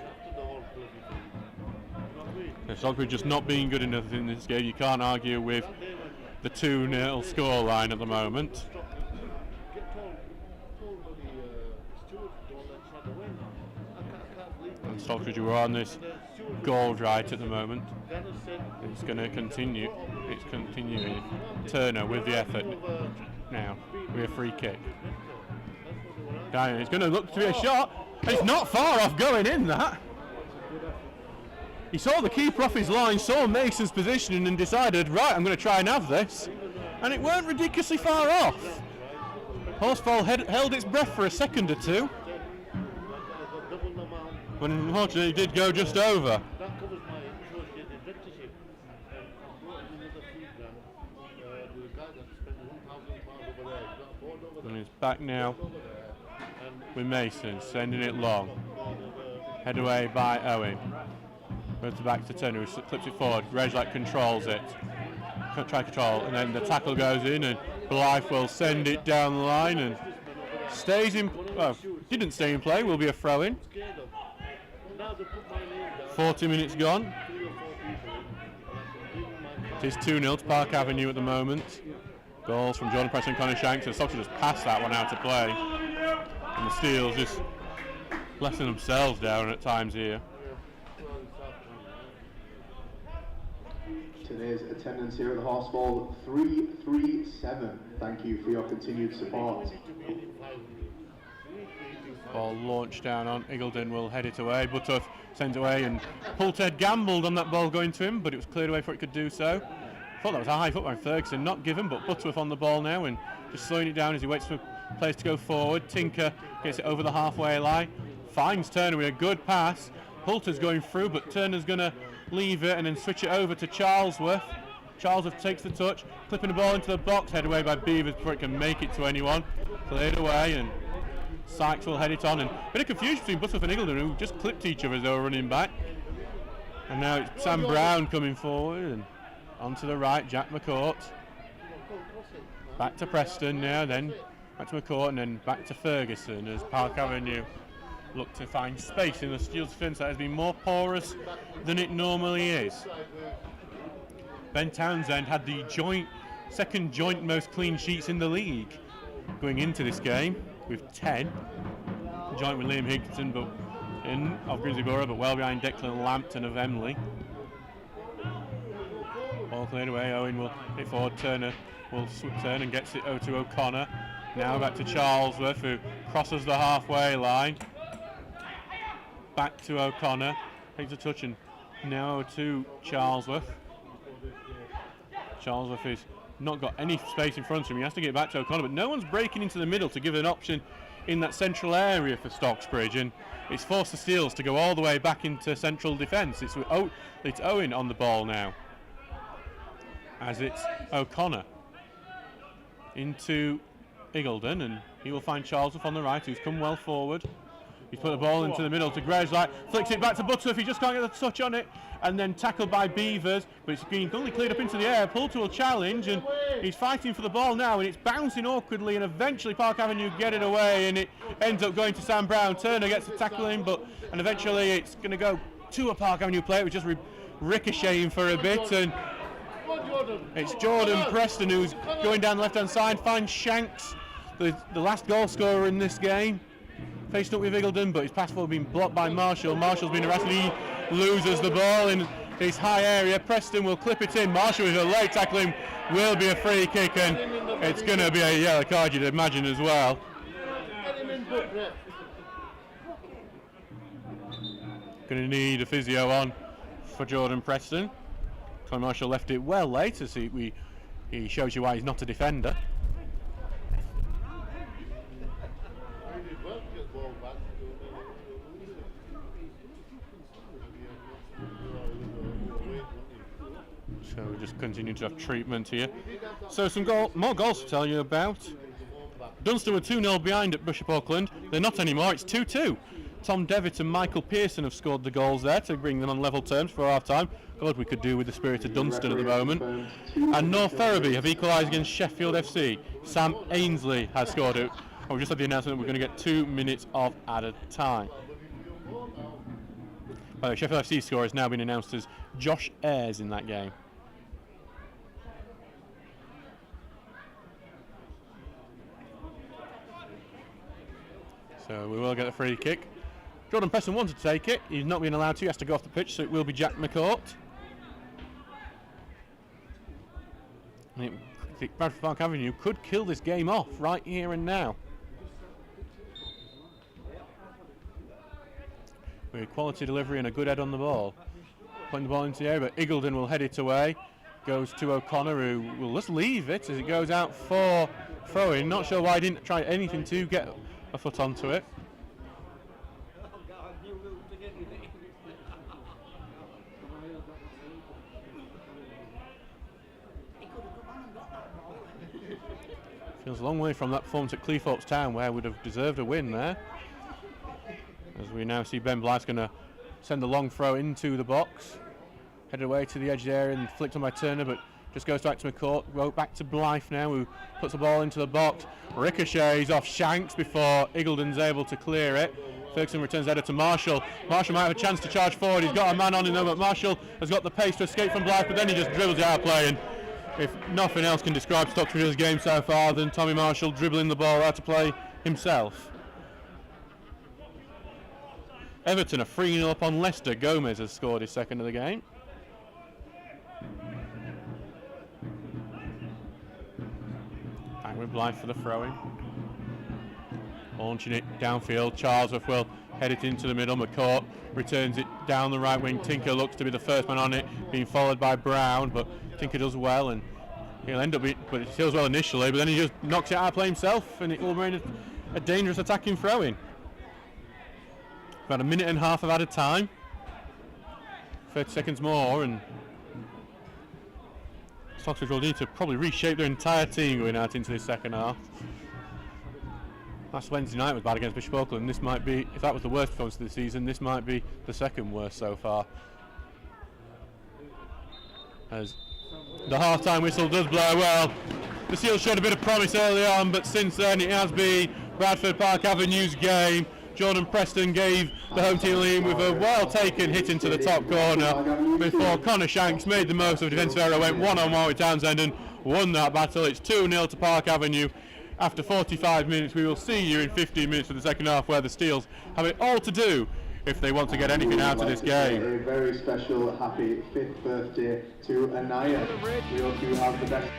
Stocksbridge just not being good enough in this game. You can't argue with the 2-0 scoreline at the moment. And Stocksbridge who are on this goal right at the moment. It's going to continue. It's continuing. Turner with the effort now with a free kick. It's going to look to be a shot. It's not far off going in, that. He saw the keeper off his line, saw Mason's positioning and decided, right, I'm going to try and have this. And it weren't ridiculously far off. Horsefall held its breath for a second or two. But unfortunately it did go just over. And it's back now with Mason, sending it long. Head away by Owen. Goes back to Turner, who clips it forward. Grejlak controls it. Try control, and then the tackle goes in, and Blythe will send it down the line and stays in. Well, didn't stay in play. Will be a throw-in. 40 minutes gone. It is 2-0 to Park Avenue at the moment. Goals from Jordan Preston and Connor Shanks, and Stocksbridge just passed that one out to play. And the Steels just letting themselves down at times here. Today's attendance here at the Horseball, 337. Thank you for your continued support. Ball launched down on Igledon, will head it away. Butterworth sends it away, and Pulted gambled on that ball going to him, but it was cleared away before it could do so. Thought that was a high foot by Ferguson, not given, but Butterworth on the ball now and just slowing it down as he waits for players to go forward. Tinker gets it over the halfway line, finds Turner with a good pass. Pulter's going through, but Turner's going to leave it and then switch it over to Charlesworth. Charlesworth takes the touch, clipping the ball into the box, headed away by Beavers before it can make it to anyone. Cleared away, and Sykes will head it on, and a bit of confusion between Butterworth and Igledon, who just clipped each other as they were running back. And now it's Sam Brown coming forward, and onto the right, Jack McCourt. Back to Preston now, then back to McCourt, and then back to Ferguson as Park Avenue look to find space in the Steel's defence that has been more porous than it normally is. Ben Townsend had the second joint most clean sheets in the league going into this game with 10, joint with Liam Higginson of Grimsby Borough, but well behind Declan Lampton of Emley. Ball cleared away, Owen will hit forward, Turner will turn and gets it over to O'Connor. Now back to Charlesworth, who crosses the halfway line. Back to O'Connor, takes a touch, and now to Charlesworth. Charlesworth has not got any space in front of him, he has to get back to O'Connor, but no one's breaking into the middle to give an option in that central area for Stocksbridge, and it's forced the Steels to go all the way back into central defence. It's Owen on the ball now, as it's O'Connor into Igledon, and he will find Charlesworth on the right, who's come well forward. He's put the ball into the middle to Greveslight, flicks it back to Butterworth, he just can't get the touch on it, and then tackled by Beavers, but it's been only cleared up into the air. Poulter will challenge, and he's fighting for the ball now, and it's bouncing awkwardly, and eventually Park Avenue get it away, and it ends up going to Sam Brown. Turner gets the tackle in, and eventually it's going to go to a Park Avenue player, which just ricocheting for a bit, and it's Jordan Preston who's going down the left-hand side, finds Shanks, the last goal scorer in this game. Faced up with Igledon, but his pass forward being blocked by Marshall. Marshall's been arrested, he loses the ball in his high area. Preston will clip it in. Marshall with a late tackling will be a free kick, and it's going to be a yellow card, you'd imagine, as well. Going to need a physio on for Jordan Preston. Conor Marshall left it well late, as he shows you why he's not a defender. So we just continue to have treatment here. So some more goals to tell you about. Dunster were 2-0 behind at Bishop Auckland. They're not anymore, it's 2-2. Tom Devitt and Michael Pearson have scored the goals there to bring them on level terms for half-time. God, we could do with the spirit of Dunstan at the moment. And North Ferriby have equalised against Sheffield FC. Sam Ainsley has scored it. And we just had the announcement that we're going to get 2 minutes of added time. By the way, Sheffield FC's score has now been announced as Josh Ayres in that game. So we will get a free kick. Jordan Preston wanted to take it. He's not being allowed to. He has to go off the pitch, so it will be Jack McCourt. I think Bradford Park Avenue could kill this game off right here and now. With quality delivery and a good head on the ball. Putting the ball into the air, but Igledon will head it away. Goes to O'Connor, who will just leave it as it goes out for throw-in. Not sure why he didn't try anything to get a foot onto it. Feels a long way from that performance at Cleethorpes Town, where would have deserved a win there. As we now see Ben Blythe's going to send a long throw into the box. Headed away to the edge there and flicked on by Turner, but just goes back to McCourt. Wrote back to Blythe now, who puts the ball into the box. Ricochets off Shanks before Igledon's able to clear it. Ferguson returns header to Marshall. Marshall might have a chance to charge forward. He's got a man on him though, but Marshall has got the pace to escape from Blythe, but then he just dribbles it out of play, and if nothing else can describe Stocksbridge's game so far than Tommy Marshall dribbling the ball out to play himself. Everton are 3-0 up on Leicester. Gomez has scored his second of the game. Back with Blythe for the throw-in. Launching it downfield. Charlesworth will head it into the middle. McCourt returns it down the right wing. Tinker looks to be the first man on it, being followed by Brown, but Tinker does well, and he'll end up but he does well initially, but then he just knocks it out of play himself, and it will remain a dangerous attacking throw-in. About a minute and a half of added time. 30 seconds more, and Stocksbridge will need to probably reshape their entire team going out into this second half. Last Wednesday night was bad against Bishop Auckland. This might be, if that was the worst performance of the season, this might be the second worst so far. As the half-time whistle does blow, well, the Seals showed a bit of promise early on, but since then it has been Bradford Park Avenue's game. Jordan Preston gave the home team lead with a well-taken hit into the top corner before Connor Shanks made the most of a defensive error, went one-on-one with Townsend and won that battle. It's 2-0 to Park Avenue. After 45 minutes, we will see you in 15 minutes for the second half, where the Steels have it all to do if they want to get anything out of this game. A very special happy 5th birthday to Anaya. We hope you have the best.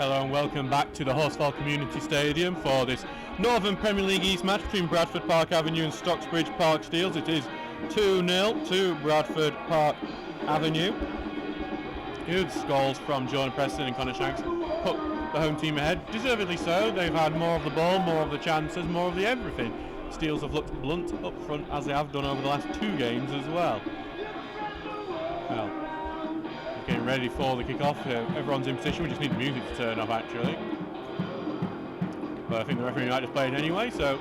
Hello and welcome back to the Horsfall Community Stadium for this Northern Premier League East match between Bradford Park Avenue and Stocksbridge Park Steels. It is 2-0 to Bradford Park Avenue. Good goals from Jordan Preston and Connor Shanks put the home team ahead. Deservedly so. They've had more of the ball, more of the chances, more of the everything. Steels have looked blunt up front as they have done over the last 2 games as well. Well, getting ready for the kick-off. Everyone's in position. We just need the music to turn off actually. But I think the referee might just play it anyway, so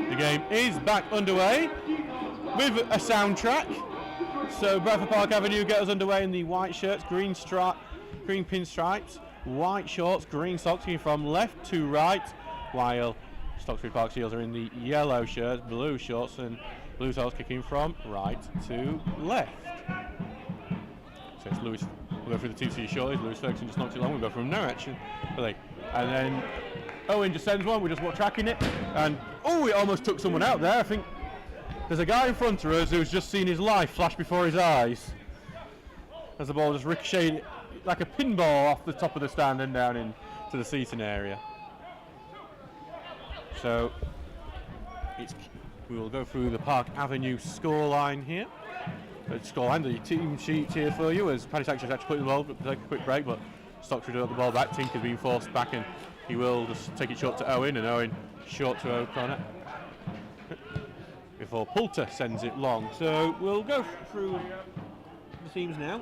the game is back underway with a soundtrack. So Bradford Park Avenue get us underway in the white shirts, green pinstripes, white shorts, green socks, going from left to right, while Stocksbridge Park Steels are in the yellow shirts, blue shorts and blue socks, kicking from right to left. So it's Lewis, we'll go through the 2C shortly. Lewis Ferguson just knocked it long, we'll go from no action, really. And then Owen just sends one, we're just tracking it, and oh, it almost took someone out there. I think there's a guy in front of us who's just seen his life flash before his eyes as the ball just ricocheted like a pinball off the top of the stand and down into the seating area. So we will go through the Park Avenue scoreline here. The team sheet here for you as Paddy Sack just had to put the ball, take a quick break, but Stocksbridge got the ball back. Tinker's been forced back and he will just take it short to Owen, and Owen short to O'Connor before Poulter sends it long. So we'll go through the teams now,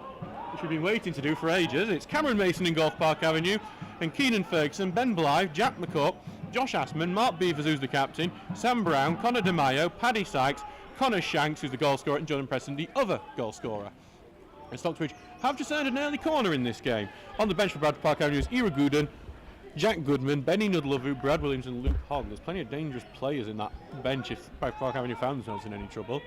which we've been waiting to do for ages. It's Cameron Mason in Golf Park Avenue, and Keenan Ferguson, Ben Blythe, Jack McCourt, Josh Assman, Mark Beavers, who's the captain, Sam Brown, Connor DeMaio, Paddy Sykes, Connor Shanks, who's the goal scorer, and Jordan Preston, the other goal scorer. And Stocksbridge have just earned an early corner in this game. On the bench for Bradford Park Avenue is Ira Gooden, Jack Goodman, Benny Nudlovu, Brad Williams and Luke Hogg. There's plenty of dangerous players in that bench if Bradford Park Avenue found themselves in any trouble.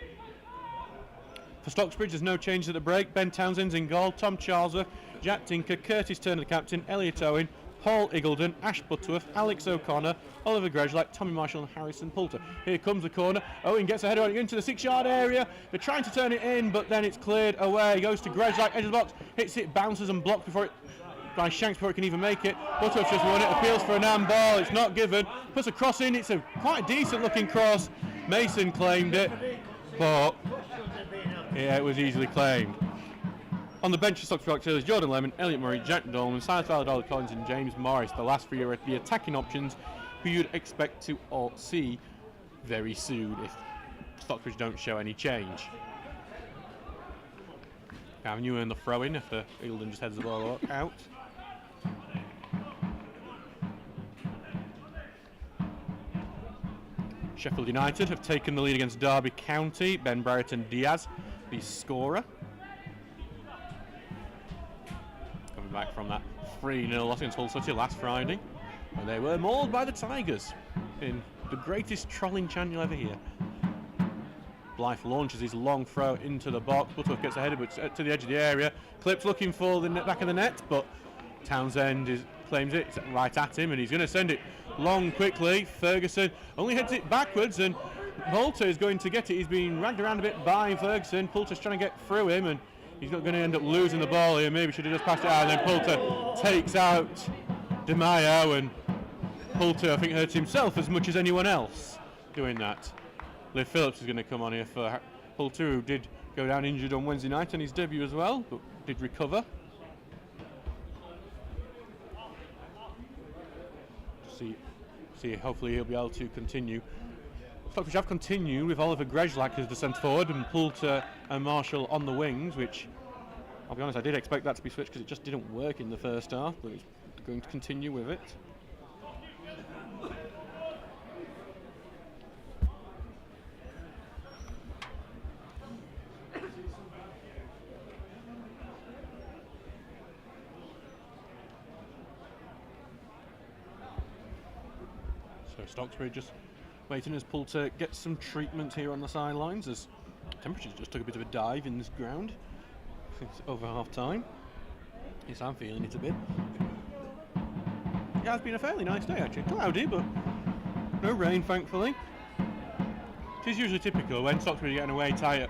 For Stocksbridge, there's no changes at the break. Ben Townsend's in goal, Tom Charlesworth, Jack Tinker, Curtis Turner the captain, Elliot Owen, Paul Iggledon, Ash Butterworth, Alex O'Connor, Oliver Grejlak, Tommy Marshall and Harrison Poulter. Here comes the corner. Owen gets ahead of it into the 6-yard area. They're trying to turn it in, but then it's cleared away. Goes to Grejlak, edge of the box, hits it, bounces and blocks before it by Shanks before it can even make it. Butterworth just won it, appeals for an handball, it's not given. Puts a cross in, it's a quite decent looking cross. Mason claimed it, but yeah, it was easily claimed. On the bench of Stocksbridge Park Steelers, Jordan Lemon, Elliot Murray, Jack Dolman, Silas Valladolid Collins and James Morris. The last 3 are the attacking options who you'd expect to all see very soon if Stocksbridge don't show any change. Avenue in the throw-in after Eildon just heads the ball out. Sheffield United have taken the lead against Derby County. Ben Brereton Diaz, the scorer. Coming back from that 3-0 loss against Hull City last Friday, and they were mauled by the Tigers in the greatest trolling chant you'll ever hear. Blythe launches his long throw into the box. Butterworth gets ahead of it to the edge of the area. Clips looking for the back of the net, but Townsend claims it. It's right at him, and he's going to send it long quickly. Ferguson only heads it backwards, and Poulter is going to get it. He's being dragged around a bit by Ferguson. Poulter's trying to get through him, and he's not going to end up losing the ball here. Maybe should have just passed it out, and then Poulter takes out DeMaio, and Poulter, I think, hurts himself as much as anyone else doing that. Liv Phillips is going to come on here for Poulter, who did go down injured on Wednesday night on his debut as well, but did recover. See, hopefully he'll be able to continue. Stocksbridge have continued with Oliver Grejlak as the centre forward and Poulter and Marshall on the wings, which, I'll be honest, I did expect that to be switched because it just didn't work in the first half, but it's going to continue with it. Stocksbridge just waiting as Poulter gets some treatment here on the sidelines as temperatures just took a bit of a dive in this ground since over half time. Yes, I'm feeling it a bit. Yeah, it's been a fairly nice day actually. Cloudy, but no rain thankfully. It is usually typical when Stocksbridge are getting away tie at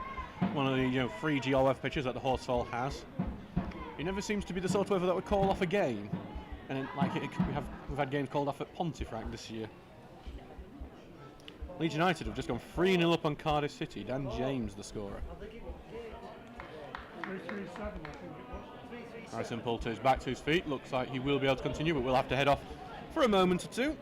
one of the free GOF pitches that the Horsfall has. He never seems to be the sort of that would call off a game. And then, like we've had games called off at Pontefract this year. Leeds United have just gone 3-0 up on Cardiff City. Dan James the scorer. 3-3-7, I think it was. Harrison Poulter's back to his feet. Looks like he will be able to continue, but we'll have to head off for a moment or two.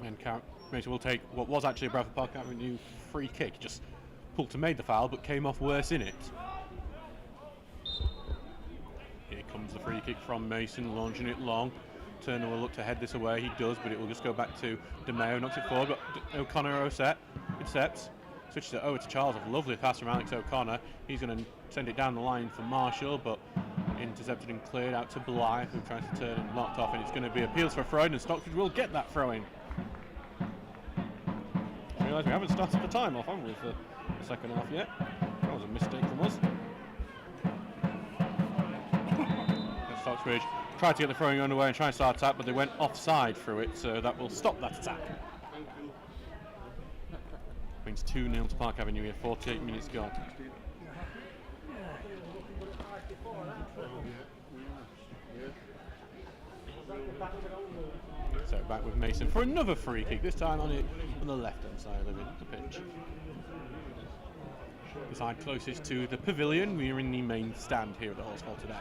And Mason will take what was actually a Bradford Park Avenue free kick. Just Poulter made the foul, but came off worse in it. Here comes the free kick from Mason, launching it long. Turner will look to head this away. He does, but it will just go back to DeMeo. Knocks it forward, but O'Connor intercepts. Switches it over to Charles. A lovely pass from Alex O'Connor. He's going to send it down the line for Marshall, but intercepted and cleared out to Bly, who tries to turn and knocked off, and it's going to be appeals for a throw-in, and Stocksbridge will get that throw-in. I realise we haven't started the time off, haven't we, for the second half yet? That was a mistake from us. Stocksbridge tried to get the throwing underway and try and start attack, but they went offside through it, so that will stop that attack. Means 2-0 to Park Avenue here, 48 minutes gone. So back with Mason for another free kick, this time on the left-hand side of the pitch. The side closest to the pavilion. We are in the main stand here at the Horse Hall today.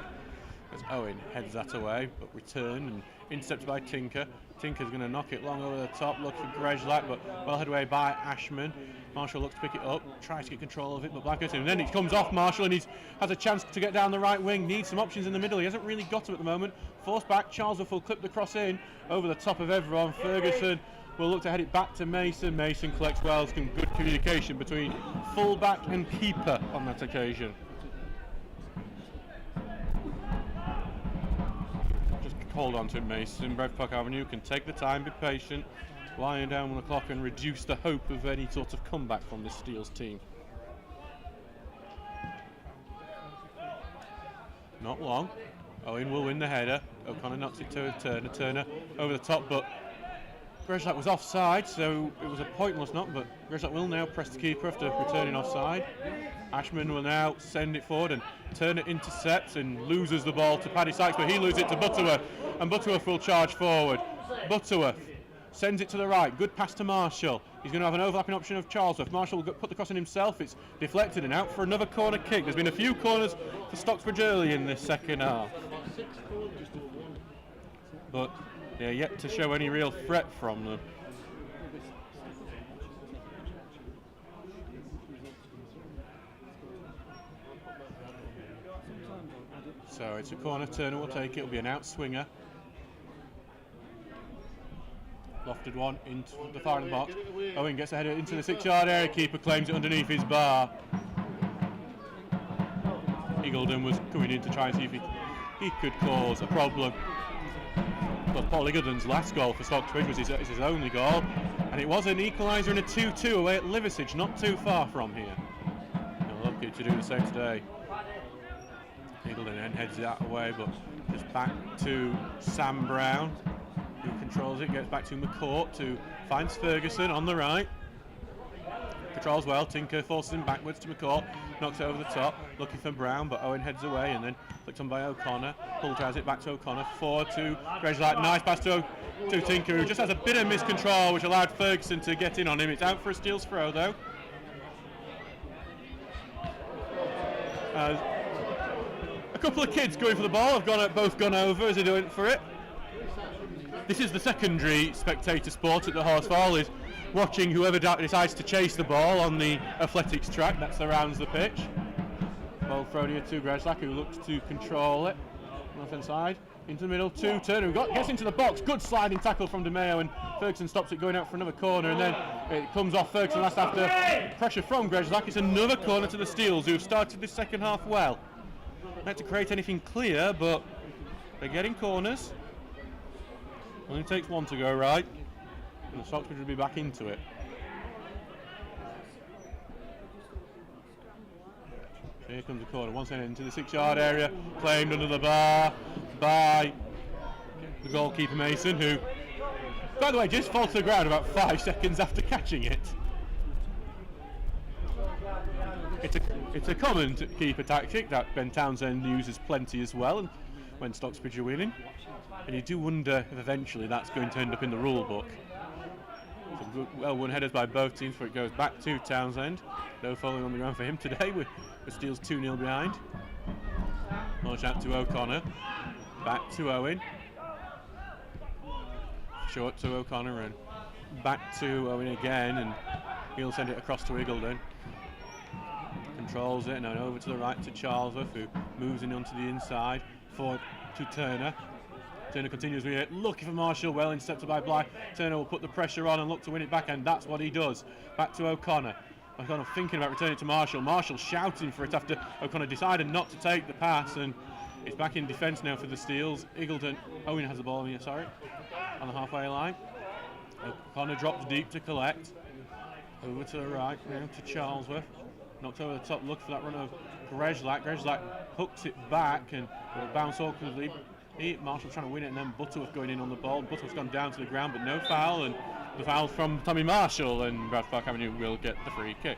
As Owen heads that away, but return and intercepted by Tinker. Tinker's going to knock it long over the top, look for Grezlak, but well headed away by Ashman. Marshall looks to pick it up, tries to get control of it, but Black goes in, and then it comes off Marshall, and he has a chance to get down the right wing, needs some options in the middle. He hasn't really got them at the moment. Forced back, Charles will clip the cross in over the top of everyone. Ferguson will look to head it back to Mason. Mason collects well, some good communication between full-back and keeper on that occasion. Hold on to it, Mason. Bradford Park Avenue can take the time, be patient, lying down on the clock and reduce the hope of any sort of comeback from this Steels team. Not long. Owen will win the header. O'Connor knocks it to Turner. Turner over the top, but Grezlak was offside, so it was a pointless knock, but Grezlak will now press the keeper after returning offside. Ashman will now send it forward, and Turner intercepts and loses the ball to Paddy Sykes, but he loses it to Butterworth, and Butterworth will charge forward. Butterworth sends it to the right, good pass to Marshall. He's going to have an overlapping option of Charlesworth. Marshall will put the cross in himself, it's deflected and out for another corner kick. There's been a few corners for Stocksbridge early in this second half, but they're yet to show any real threat from them. So it's a corner, Turner will take it, it'll be an out swinger. Lofted one into the far end of the box. Owen gets a header into the 6-yard area, keeper claims it underneath his bar. Eagledon was coming in to try and see if he could cause a problem. But Paul Eagledon's last goal for Stocksbridge was his only goal, and it was an equaliser in a 2-2 away at Liversidge, not too far from here. They're lucky to do the same today. Eagledon then heads that away, but just back to Sam Brown, who controls it, gets back to McCourt, to finds Ferguson on the right. Controls well, Tinker forces him backwards to McCourt, knocks it over the top, looking for Brown, but Owen heads away and then flicked on by O'Connor. Poulter has it back to O'Connor, forward to Grezlak, nice pass to Tinker, who just has a bit of miscontrol, which allowed Ferguson to get in on him. It's out for a Steels throw though. A couple of kids going for the ball have both gone over as they're doing for it. This is the secondary spectator sport at the Horse Hall, is watching whoever decides to chase the ball on the athletics track that surrounds the pitch. Ball thrown here to Grezlak, who looks to control it. North hand side, into the middle to Turner, who gets into the box. Good sliding tackle from DeMeo, and Ferguson stops it going out for another corner, and then it comes off Ferguson last after pressure from Grezlak. It's another corner to the Steels, who've started this second half well. Not to create anything clear, but they're getting corners. Only takes one to go right, and the Stocksbridge will be back into it. Here comes the corner, once again into the 6-yard area, claimed under the bar by the goalkeeper Mason, who, by the way, just falls to the ground about 5 seconds after catching it. It's a common keeper tactic that Ben Townsend uses plenty as well, and when Stocksbridge are winning. And you do wonder if eventually that's going to end up in the rule book. Some well won headers by both teams, where it goes back to Townsend. No falling on the ground for him today, with Steele's 2-0 behind. Launch out to O'Connor. Back to Owen. Short to O'Connor and back to Owen again, and he'll send it across to Eagledon. Controls it, and then over to the right to Charlesworth, who moves in onto the inside. Forward to Turner. Turner continues with it, looking for Marshall, well intercepted by Blythe. Turner will put the pressure on and look to win it back, and that's what he does. Back to O'Connor. O'Connor thinking about returning to Marshall. Marshall shouting for it after O'Connor decided not to take the pass, and it's back in defence now for the Steels. Eagledon, Owen has the ball here, sorry, on the halfway line. O'Connor drops deep to collect. Over to the right, now to Charlesworth. Knocked over the top, look for that run of Grezlak. Grezlak hooks it back and will bounce awkwardly. Marshall trying to win it, and then Butterworth going in on the ball. Butterworth's gone down to the ground, but no foul, and the foul from Tommy Marshall, and Bradford Park Avenue will get the free kick.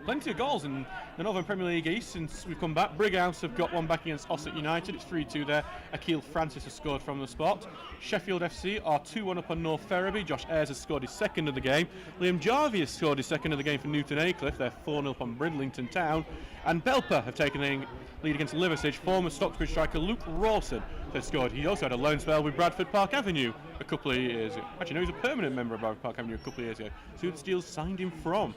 Plenty of goals in the Northern Premier League East since we've come back. Brighouse have got one back against Ossett United. It's 3-2 there. Akil Francis has scored from the spot. Sheffield FC are 2-1 up on North Ferriby. Josh Ayres has scored his second of the game. Liam Jarvie has scored his second of the game for Newton Aycliffe. They're 4-0 up on Bridlington Town. And Belper have taken the lead against Liversedge. Former Stocksbridge striker Luke Rawson has scored. He also had a loan spell with Bradford Park Avenue a couple of years ago. Actually, no, he was a permanent member of Bradford Park Avenue a couple of years ago. So the Steels signed him from.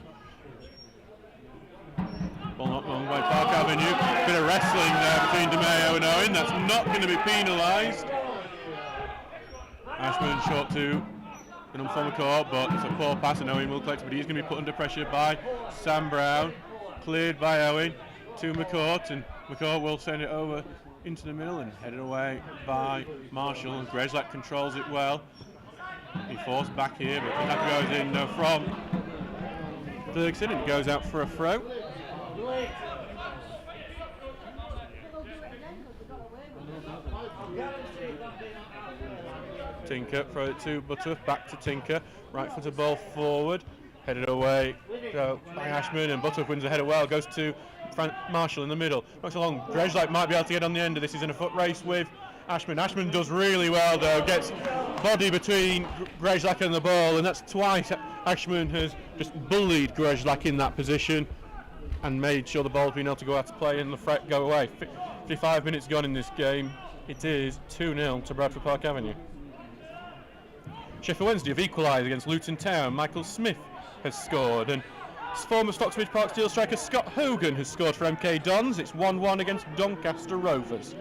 Ball not long by Park Avenue. Bit of wrestling there between DeMeo and Owen. That's not going to be penalised. Ashman short to the number 4 McCourt, but it's a poor pass, and Owen will collect, but he's going to be put under pressure by Sam Brown. Cleared by Owen to McCourt, and McCourt will send it over into the middle and headed away by Marshall, and Grezlak controls it well. He forced back here, but that goes in from Ferguson, and it goes out for a throw. Tinker, throw it to Butterworth, back to Tinker, right footed ball forward, headed away by Ashman, and Butterworth wins the header well, goes to Marshall in the middle, knocks along. Grezlak might be able to get on the end of this. He's in a foot race with Ashman. Ashman does really well though, gets body between Grezlak and the ball, and that's twice Ashman has just bullied Grezlak in that position and made sure the ball's been able to go out to play and the threat go away. 55 minutes gone in this game. It is 2-0 to Bradford Park Avenue. Sheffield Wednesday have equalised against Luton Town. Michael Smith has scored, and former Stocksbridge Park Steel striker Scott Hogan has scored for MK Dons. It's 1-1 against Doncaster Rovers.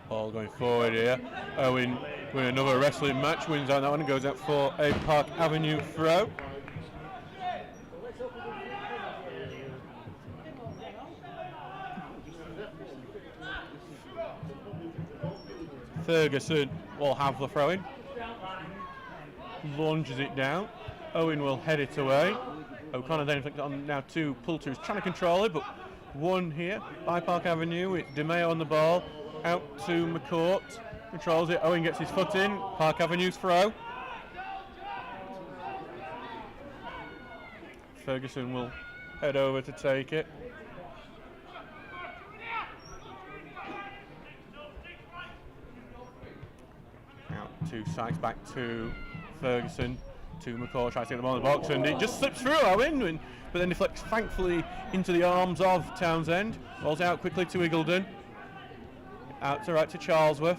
Ball going forward here. Owen with another wrestling match, wins out that one and goes out for a Park Avenue throw. Ferguson will have the throw in. Launches it down. Owen will head it away. O'Connor then inflicted on now to Poulter, who's trying to control it, but one here by Park Avenue. It's DeMeo on the ball. Out to McCourt. Controls it. Owen gets his foot in. Park Avenue's throw. Ferguson will head over to take it. Out to Sykes, back to Ferguson, to McCall, tries to get the ball in the box, and it just slips through Owen, but then deflects thankfully into the arms of Townsend. Ball's out quickly to Eagledon. Out to right to Charlesworth.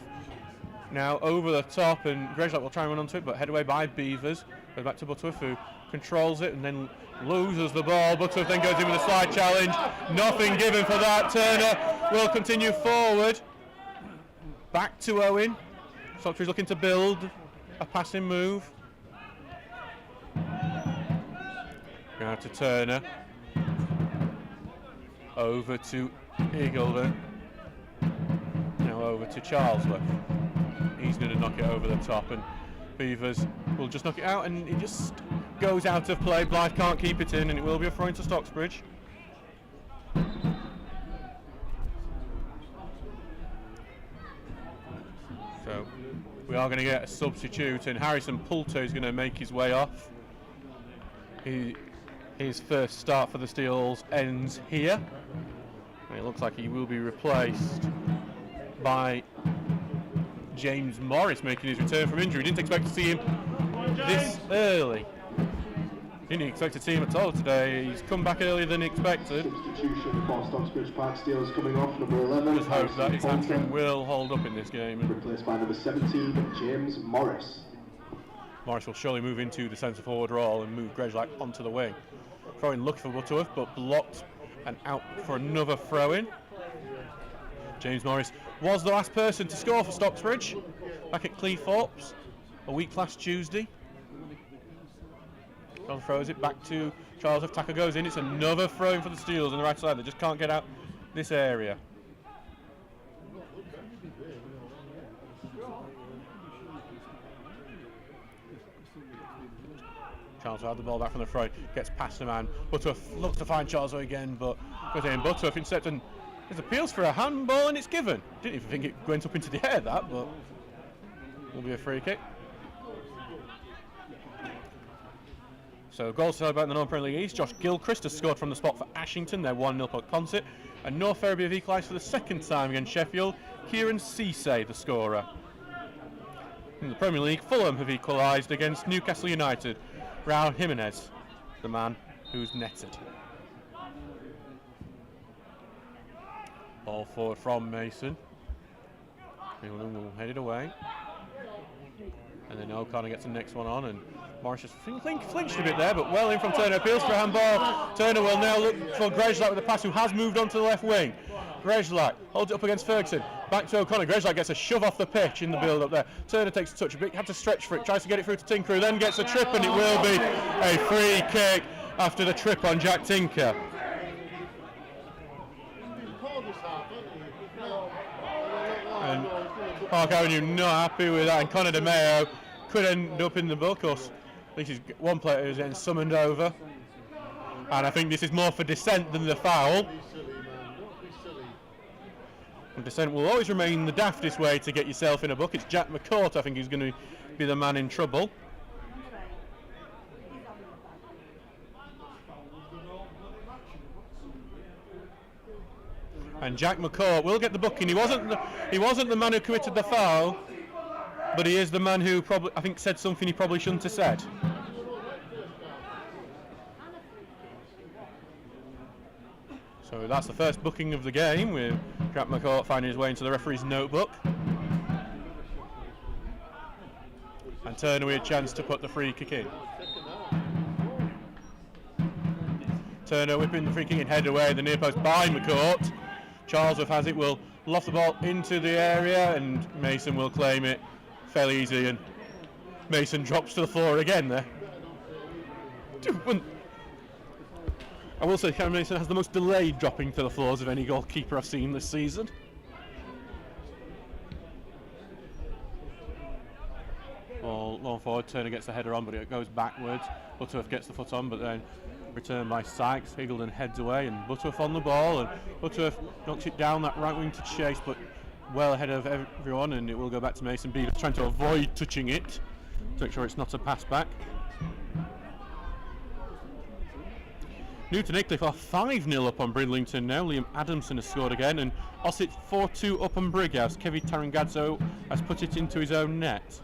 Now over the top, and Grezlak will try and run onto it, but head away by Beavers. Goes back to Butterworth, who controls it and then loses the ball. Butterworth then goes in with a slide challenge. Nothing given for that. Turner will continue forward. Back to Owen. Stocksbridge looking to build a passing move. Now to Turner. Over to Eagledon. Now over to Charlesworth. He's going to knock it over the top, and Beavers will just knock it out, and it just goes out of play. Blythe can't keep it in, and it will be a throw into Stocksbridge. So we are going to get a substitute, and Harrison Poulter is going to make his way off. His first start for the Steels ends here. And it looks like he will be replaced by James Morris making his return from injury. Didn't expect to see him this early. Didn't expect to see him at all today. He's come back earlier than expected. Substitution for Stocksbridge Park Steelers coming off, number 11. Just hope that his hamstring will hold up in this game. Replaced by number 17, James Morris. Morris will surely move into the centre forward role and move Grezlak onto the wing. Throw-in lucky for Butterworth, but blocked and out for another throw-in. James Morris was the last person to score for Stocksbridge back at Cleethorpes a week last Tuesday. John throws it back to Charles. If tackle goes in, it's another throw-in for the Steels on the right side. They just can't get out this area. Charles will have the ball back from the front, gets past the man. Butterworth looks to find Charles again, but goes in. Butterworth intercepts and there's appeals for a handball and it's given. Didn't even think it went up into the air, that, but will be a free kick. So goals to celebrate in the Non-Premier League East. Josh Gilchrist has scored from the spot for Ashington, their 1-0 puck concert. And North Ferriby have equalised for the second time against Sheffield. Kieran Ceesay, the scorer. In the Premier League, Fulham have equalised against Newcastle United. Raul Jimenez, the man who's netted. Ball forward from Mason. Milner will head it away. And then O'Connor gets the next one on, and Morris just flinched a bit there, but well in from Turner. Appeals for a handball. Turner will now look for Grezlak with the pass, who has moved on to the left wing. Grezlak holds it up against Ferguson. Back to O'Connor. Grezlak gets a shove off the pitch in the build-up there. Turner takes a touch, but had to stretch for it. Tries to get it through to Tinker, who then gets a trip, and it will be a free kick after the trip on Jack Tinker. And Park Avenue not happy with that, and Conor De Mayo could end up in the book. This is one player who's getting summoned over, and I think this is more for dissent than the foul. And dissent will always remain the daftest way to get yourself in a book. It's Jack McCourt, I think, who's going to be the man in trouble. And Jack McCourt will get the booking. He wasn't the man who committed the foul, but he is the man who probably, I think, said something he probably shouldn't have said. So that's the first booking of the game, with Jack McCourt finding his way into the referee's notebook. And Turner with a chance to put the free kick in. Turner whipping the free kick in, head away, the near post by McCourt. Charlesworth has it, will loft the ball into the area, and Mason will claim it fairly easy, and Mason drops to the floor again there. I will say Cameron Mason has the most delayed dropping to the floors of any goalkeeper I've seen this season. Ball long forward, Turner gets the header on, but it goes backwards. Butterworth gets the foot on, but then returned by Sykes. Higgleden heads away, and Butterworth on the ball, and Butterworth knocks it down that right wing to chase, but well ahead of everyone, and it will go back to Mason. Beaver trying to avoid touching it to make sure it's not a pass back. Newton Aycliffe are 5-0 up on Bridlington now. Liam Adamson has scored again, and Ossett 4-2 up on Brighouse. Kevin Tarangazzo has put it into his own net.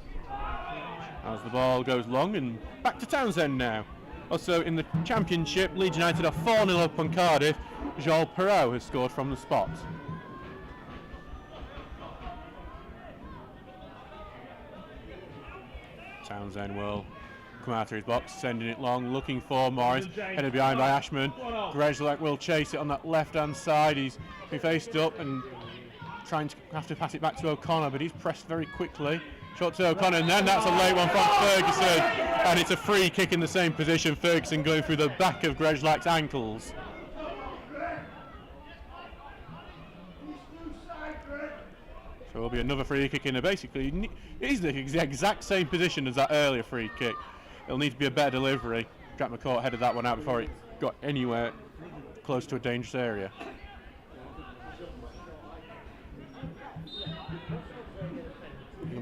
As the ball goes long, and back to Townsend now. Also in the Championship, Leeds United are 4-0 up on Cardiff. Joel Perrault has scored from the spot. Townsend will come out of his box, sending it long, looking for Morris, headed behind by Ashman. Grezlak will chase it on that left-hand side. He's faced up and trying to have to pass it back to O'Connor, but he's pressed very quickly. Shot to O'Connor, and then that's a late one from Ferguson, and it's a free kick in the same position. Ferguson going through the back of Grezlak's ankles. So there'll be another free kick in there. Basically, it is the exact same position as that earlier free kick. It'll need to be a better delivery. Jack McCourt headed that one out before it got anywhere close to a dangerous area.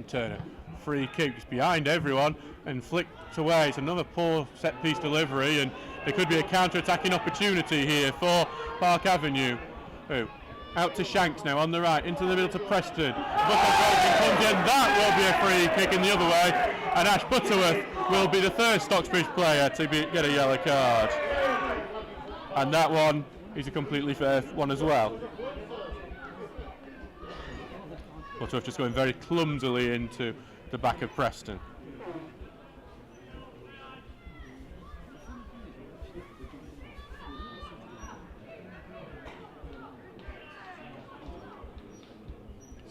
Turner free kick. It's behind everyone and flicked away. It's another poor set-piece delivery, and there could be a counter-attacking opportunity here for Park Avenue. Out to Shanks now on the right, into the middle to Preston. Comes in, that will be a free kick in the other way, and Ash Butterworth will be the third Stocksbridge player to get a yellow card. And that one is a completely fair one as well. Butterworth just going very clumsily into the back of Preston.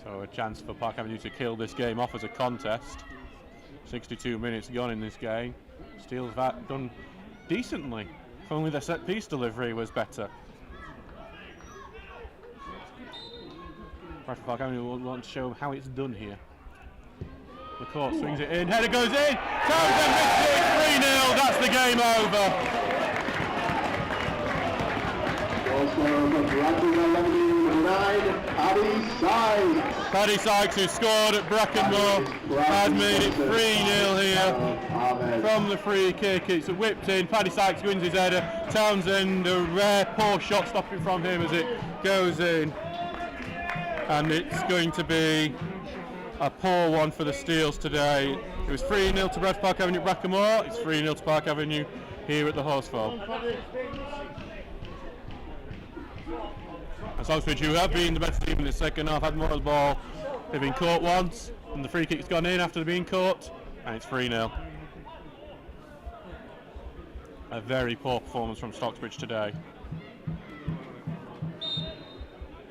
So a chance for Park Avenue to kill this game off as a contest. 62 minutes gone in this game. Steele's done decently. If only their set-piece delivery was better. Bradford Park Avenue will want to show how it's done here. The court swings it in, header goes in, Townsend missed it, 3-0, that's the game over. Paddy Sykes, who scored at Brackenmore, has made it 3-0 here from the free kick. It's whipped in, Paddy Sykes wins his header, Townsend, a rare poor shot stopping from him as it goes in. And it's going to be a poor one for the Steels today. It was 3-0 to Bradford Park Avenue at Brackenmore, it's 3-0 to Park Avenue here at the Horsefall. And Stocksbridge, who have been the better team in the second half, had more of the ball. They've been caught once, and the free kick's gone in after being caught, and it's 3-0. A very poor performance from Stocksbridge today.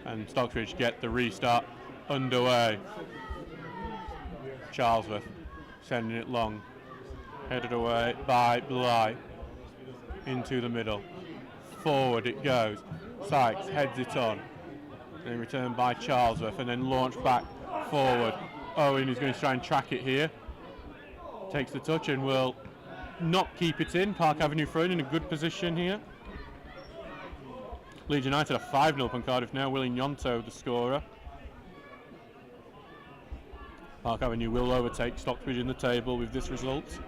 And Stocksbridge get the restart underway. Charlesworth sending it long, headed away by Bly into the middle. Forward it goes. Sykes heads it on, then returned by Charlesworth, and then launched back forward. Owen is going to try and track it here. Takes the touch and will not keep it in. Park Avenue thrown in a good position here. Leeds United are 5-0 up on Cardiff now. Willie Nyonto the scorer. Park Avenue will overtake Stocksbridge in the table with this result.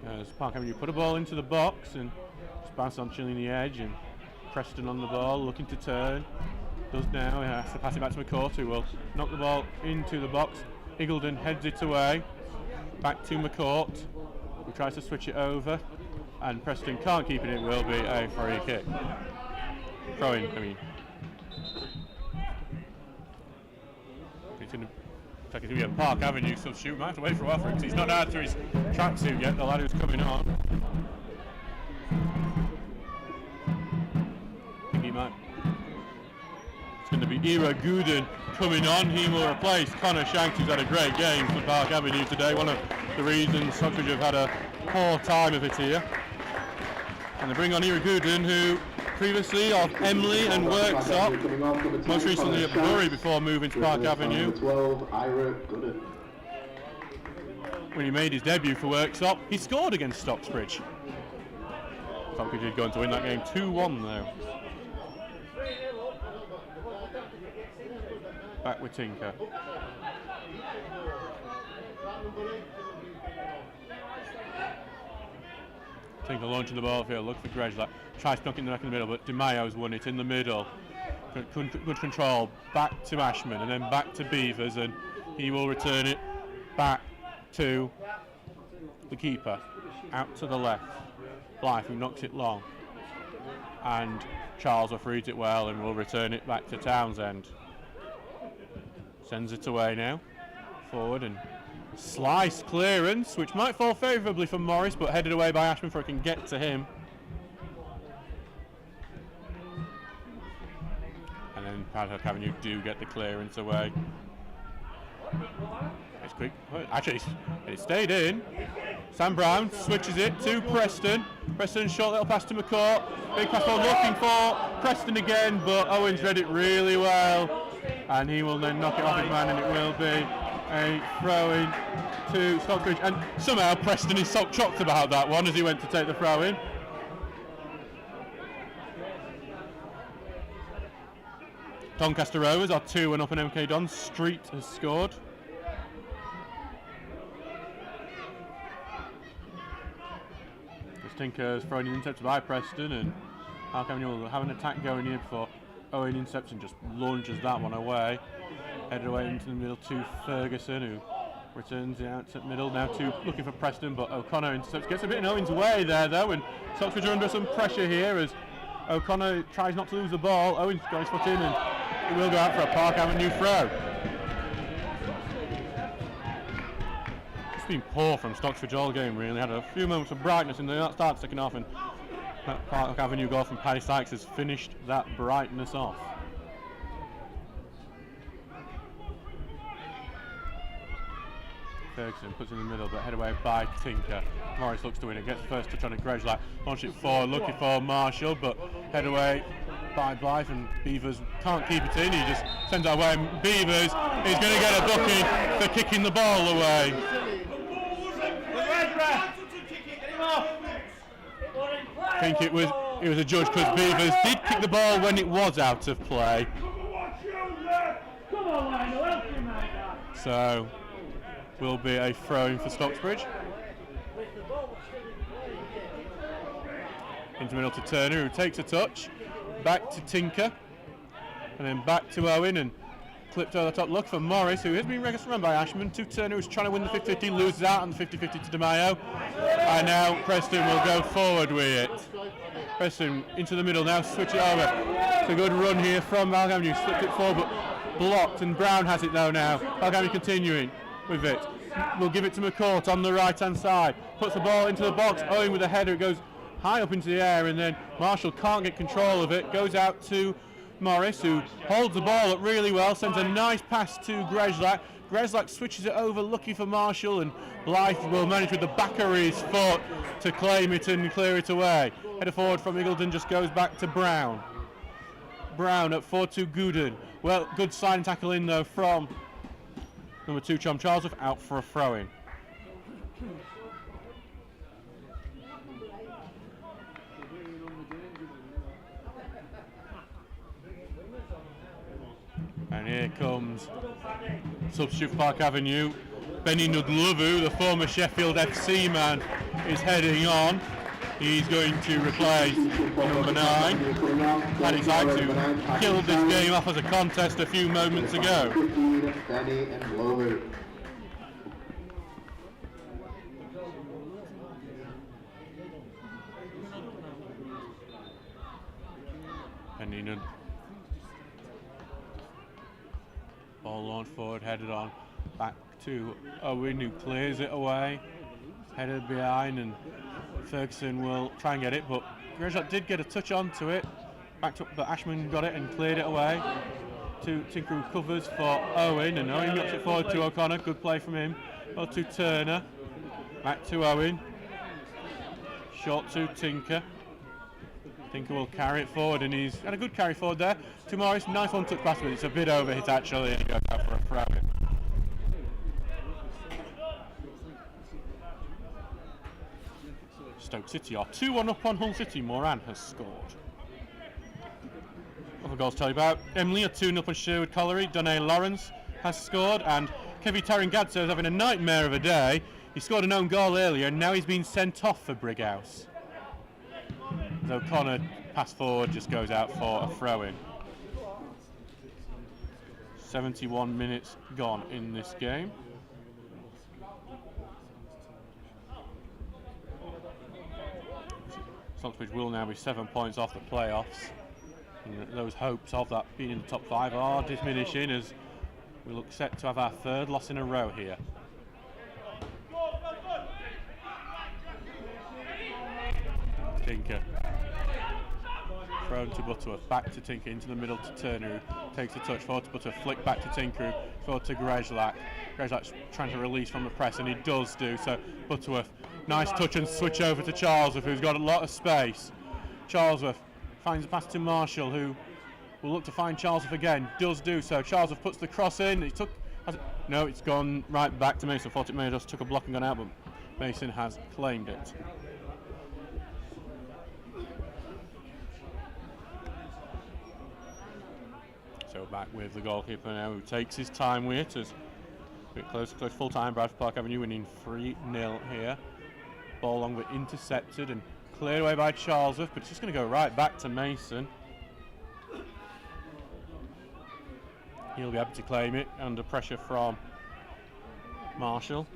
As Park Avenue put a ball into the box and just bounce on chilling the edge, and Preston on the ball looking to turn. Does now, he has to pass it back to McCourt, who will knock the ball into the box. Iggulden heads it away. Back to McCourt, who tries to switch it over. And Preston can't keep it, it will be a free kick. Throw in, I mean. It's going to be a Park Avenue substitute. Might have to wait for a while for him because he's not out through his tracksuit yet, the lad who's coming on. I think he might. It's going to be Ira Gooden coming on. He will replace Connor Shanks, who's had a great game for Park Avenue today. One of the reasons Stocksbridge have had a poor time of it here. And they bring on Ira Gooden, who previously of Emley and Worksop, most recently at Bury before moving to Park Avenue. When he made his debut for Worksop, he scored against Stocksbridge. Stocksbridge is going to win that game 2-1 though. Back with Tinker. Tinker launching the ball field, looks for Grezlak, tries to knock it in the back in the middle, but DeMayo's won it in the middle. Good control, back to Ashman, and then back to Beavers, and he will return it back to the keeper, out to the left. Blythe, who knocks it long, and Charlesworth reads it well and will return it back to Townsend. Sends it away now, forward, and slice clearance, which might fall favourably for Morris, but headed away by Ashman before it can get to him. And then Paddock Avenue do get the clearance away. It's quick. Actually, it stayed in. Sam Brown switches it to Preston. Preston, short little pass to McCourt. Big pass ball looking for Preston again, but Owens read it really well. And he will then knock it off his man, and it will be a throw-in to Stocksbridge, and somehow Preston is so shocked about that one as he went to take the throw-in. Doncaster Rovers are 2-1 up on MK Dons. Street has scored. Tinker's throwing an intercepted by Preston, and Alcroft will have an attack going here before Owen intercepts and just launches that one away. Headed away into the middle to Ferguson, who returns it out to middle, now to looking for Preston, but O'Connor intercepts, gets a bit in Owen's way there though, and Stocksbridge are under some pressure here as O'Connor tries not to lose the ball. Owen's got his foot in and it will go out for a Park Avenue throw. It's been poor from Stocksbridge all game really, had a few moments of brightness in the start second half, and that Park Avenue goal from Paddy Sykes has finished that brightness off. Ferguson puts it in the middle, but head away by Tinker. Morris looks to win it, gets the first touch on it. Grejlak launch it forward, looking for Marshall, but head away by Blythe, and Beavers can't keep it in. He just sends it away. Beavers is going to get a booking for kicking the ball away. I think it was a judge because Beavers did kick the ball when it was out of play. So will be a throw-in for Stocksbridge. Into middle to Turner, who takes a touch. Back to Tinker. And then back to Owen, and clipped over the top. Look for Morris, who has been run by Ashman. To Turner, who's trying to win the 50-50, loses out on the 50-50 to De Maio. And now Preston will go forward with it. Preston into the middle now, switch it over. It's a good run here from Park Avenue. Slipped it forward, but blocked, and Brown has it though now. Park Avenue continuing with it. We'll give it to McCourt on the right-hand side. Puts the ball into the box. Owen with a header. It goes high up into the air, and then Marshall can't get control of it. Goes out to Morris, who holds the ball up really well. Sends a nice pass to Grejlak. Grejlak switches it over, looking for Marshall, and Blythe will manage with the back of his foot to claim it and clear it away. Header forward from Eagleton just goes back to Brown. Brown up forward to Gooden. Well, good sliding tackle in though from number 2, Chom Charlesworth, out for a throw-in. And here comes substitute for Park Avenue. Benny Nudluvu, the former Sheffield FC man, is heading on. He's going to replace number 9, Paddy Sykes, who killed this game off as a contest a few moments ago. Benny Nud. Ball launched forward, headed on, back to Owen, who clears it away. Headed behind, and Ferguson will try and get it, but Grejlak did get a touch onto it. Backed up, but Ashman got it and cleared it away. To Tinker, who covers for Owen, and Owen knocks it forward to O'Connor. Good play from him. Or to Turner. Back to Owen. Short to Tinker. Tinker will carry it forward, and he's had a good carry forward there. To Morris, nice one touch pass, but it's a bit over hit actually, and he goes out for a throw-in. Stoke City are 2-1 up on Hull City. Moran has scored. Other goals to tell you about. Emily are 2-0 up on Sherwood Colliery. Donay Lawrence has scored, and Kevin Tarangadso is having a nightmare of a day. He scored an own goal earlier, and now he's been sent off for Brighouse. As O'Connor pass forward just goes out for a throw-in. 71 minutes gone in this game. Stocksbridge will now be 7 points off the playoffs. And those hopes of that being in the top 5 are diminishing as we look set to have our 3rd loss in a row here. Tinker. Thrown to Butterworth, back to Tinker, into the middle to Turner, who takes a touch, forward to Butterworth, flick back to Tinker, forward to Grejlak. Grejlak's trying to release from the press, and he does do so. Butterworth, nice touch and switch over to Charlesworth, who's got a lot of space. Charlesworth finds a pass to Marshall, who will look to find Charlesworth again, does do so. Charlesworth puts the cross in, no, it's gone right back to Mason. Thought it may have just took a block and gone out, but Mason has claimed it. So back with the goalkeeper now, who takes his time with it. As a bit close full time. Bradford Park Avenue winning 3-0 here. Ball long but intercepted and cleared away by Charlesworth, but it's just going to go right back to Mason. He'll be able to claim it under pressure from Marshall.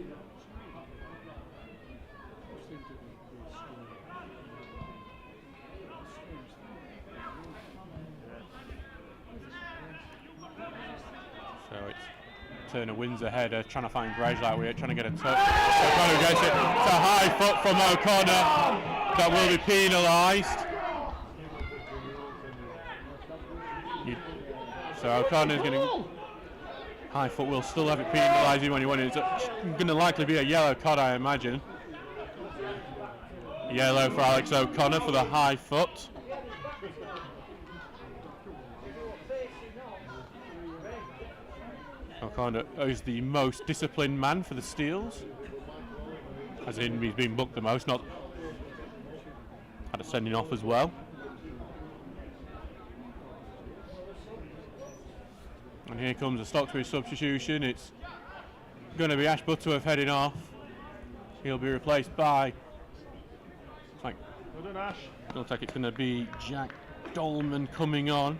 So it's Turner wins a header, trying to find Grayslake with it, trying to get a touch. O'Connor gets it. It's a high foot from O'Connor. That will be penalised. So O'Connor's going to... High foot will still have it penalised when he won it. It's going to likely be a yellow card, I imagine. Yellow for Alex O'Connor for the high foot. O'Connor is the most disciplined man for the Steels. As in, he's been booked the most, not had a sending off as well. And here comes a Stocksbridge substitution. It's going to be Ash Butterworth heading off. He'll be replaced by... Looks like it's going to be Jack Dolman coming on.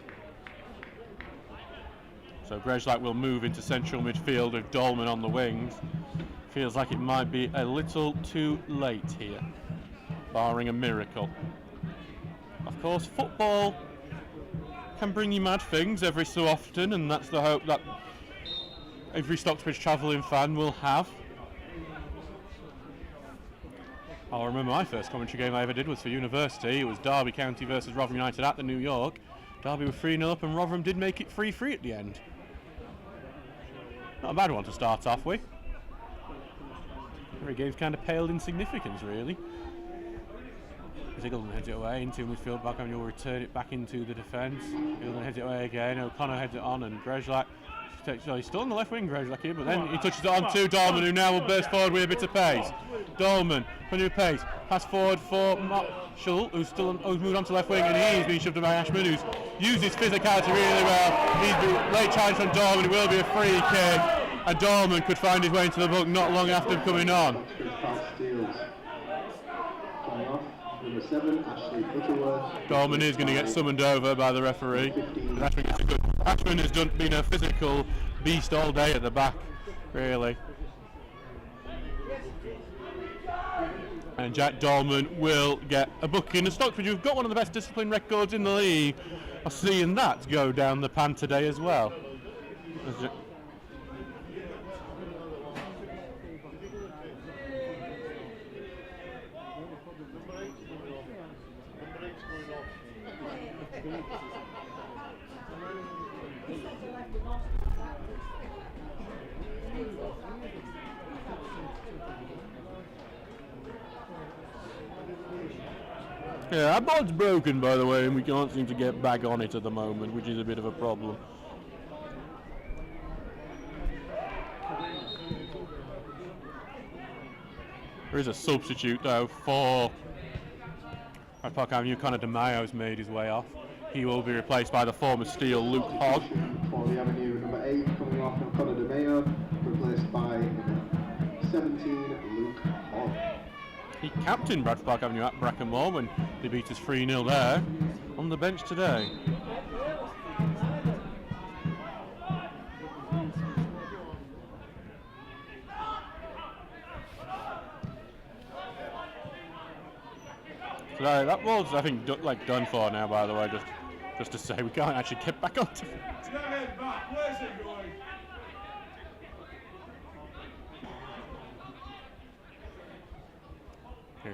So Grayslake will move into central midfield with Dolman on the wings. Feels like it might be a little too late here, barring a miracle. Of course, football can bring you mad things every so often, and that's the hope that every Stocksbridge travelling fan will have. I'll remember my first commentary game I ever did was for university. It was Derby County versus Rotherham United at the New York. Derby were 3-0 up and Rotherham did make it 3-3 at the end. Not a bad one to start off with. Every game's kind of paled in significance, really. Ziggleton heads it away into midfield. Back on, you'll return it back into the defence. Ziggleton heads it away again. O'Connor heads it on, and Grayslake he's still on the left wing, Grayslake here, but then he touches it on to Dolman, who now will burst forward with a bit of pace. Dolman, putting with pace, pass forward for Marshall, who's moved on to left wing, and he's been shoved by Ashman, who's used his physicality really well. He's been late challenge from Dolman. It will be a free kick, and Dolman could find his way into the book not long after coming on. Dolman is going to get summoned over by the referee. Ashman has been a physical beast all day at the back, really. And Jack Dolman will get a booking. The Stocksbridge, who've got one of the best discipline records in the league, are seeing that go down the pan today as well. Yeah, our board's broken, by the way, and we can't seem to get back on it at the moment, which is a bit of a problem. There is a substitute, though, for Park Avenue. Connor DeMayo's made his way off. He will be replaced by the former Steel, Luke Hogg. For the Avenue, number 8 coming off from Connor DeMayo, replaced by number 17, Luke Hogg. He captained Bradford Park Avenue at Brackenmore when they beat us 3-0 there. On the bench today. So that was, I think, done for now, by the way, just to say we can't actually get back onto it. Where's it going?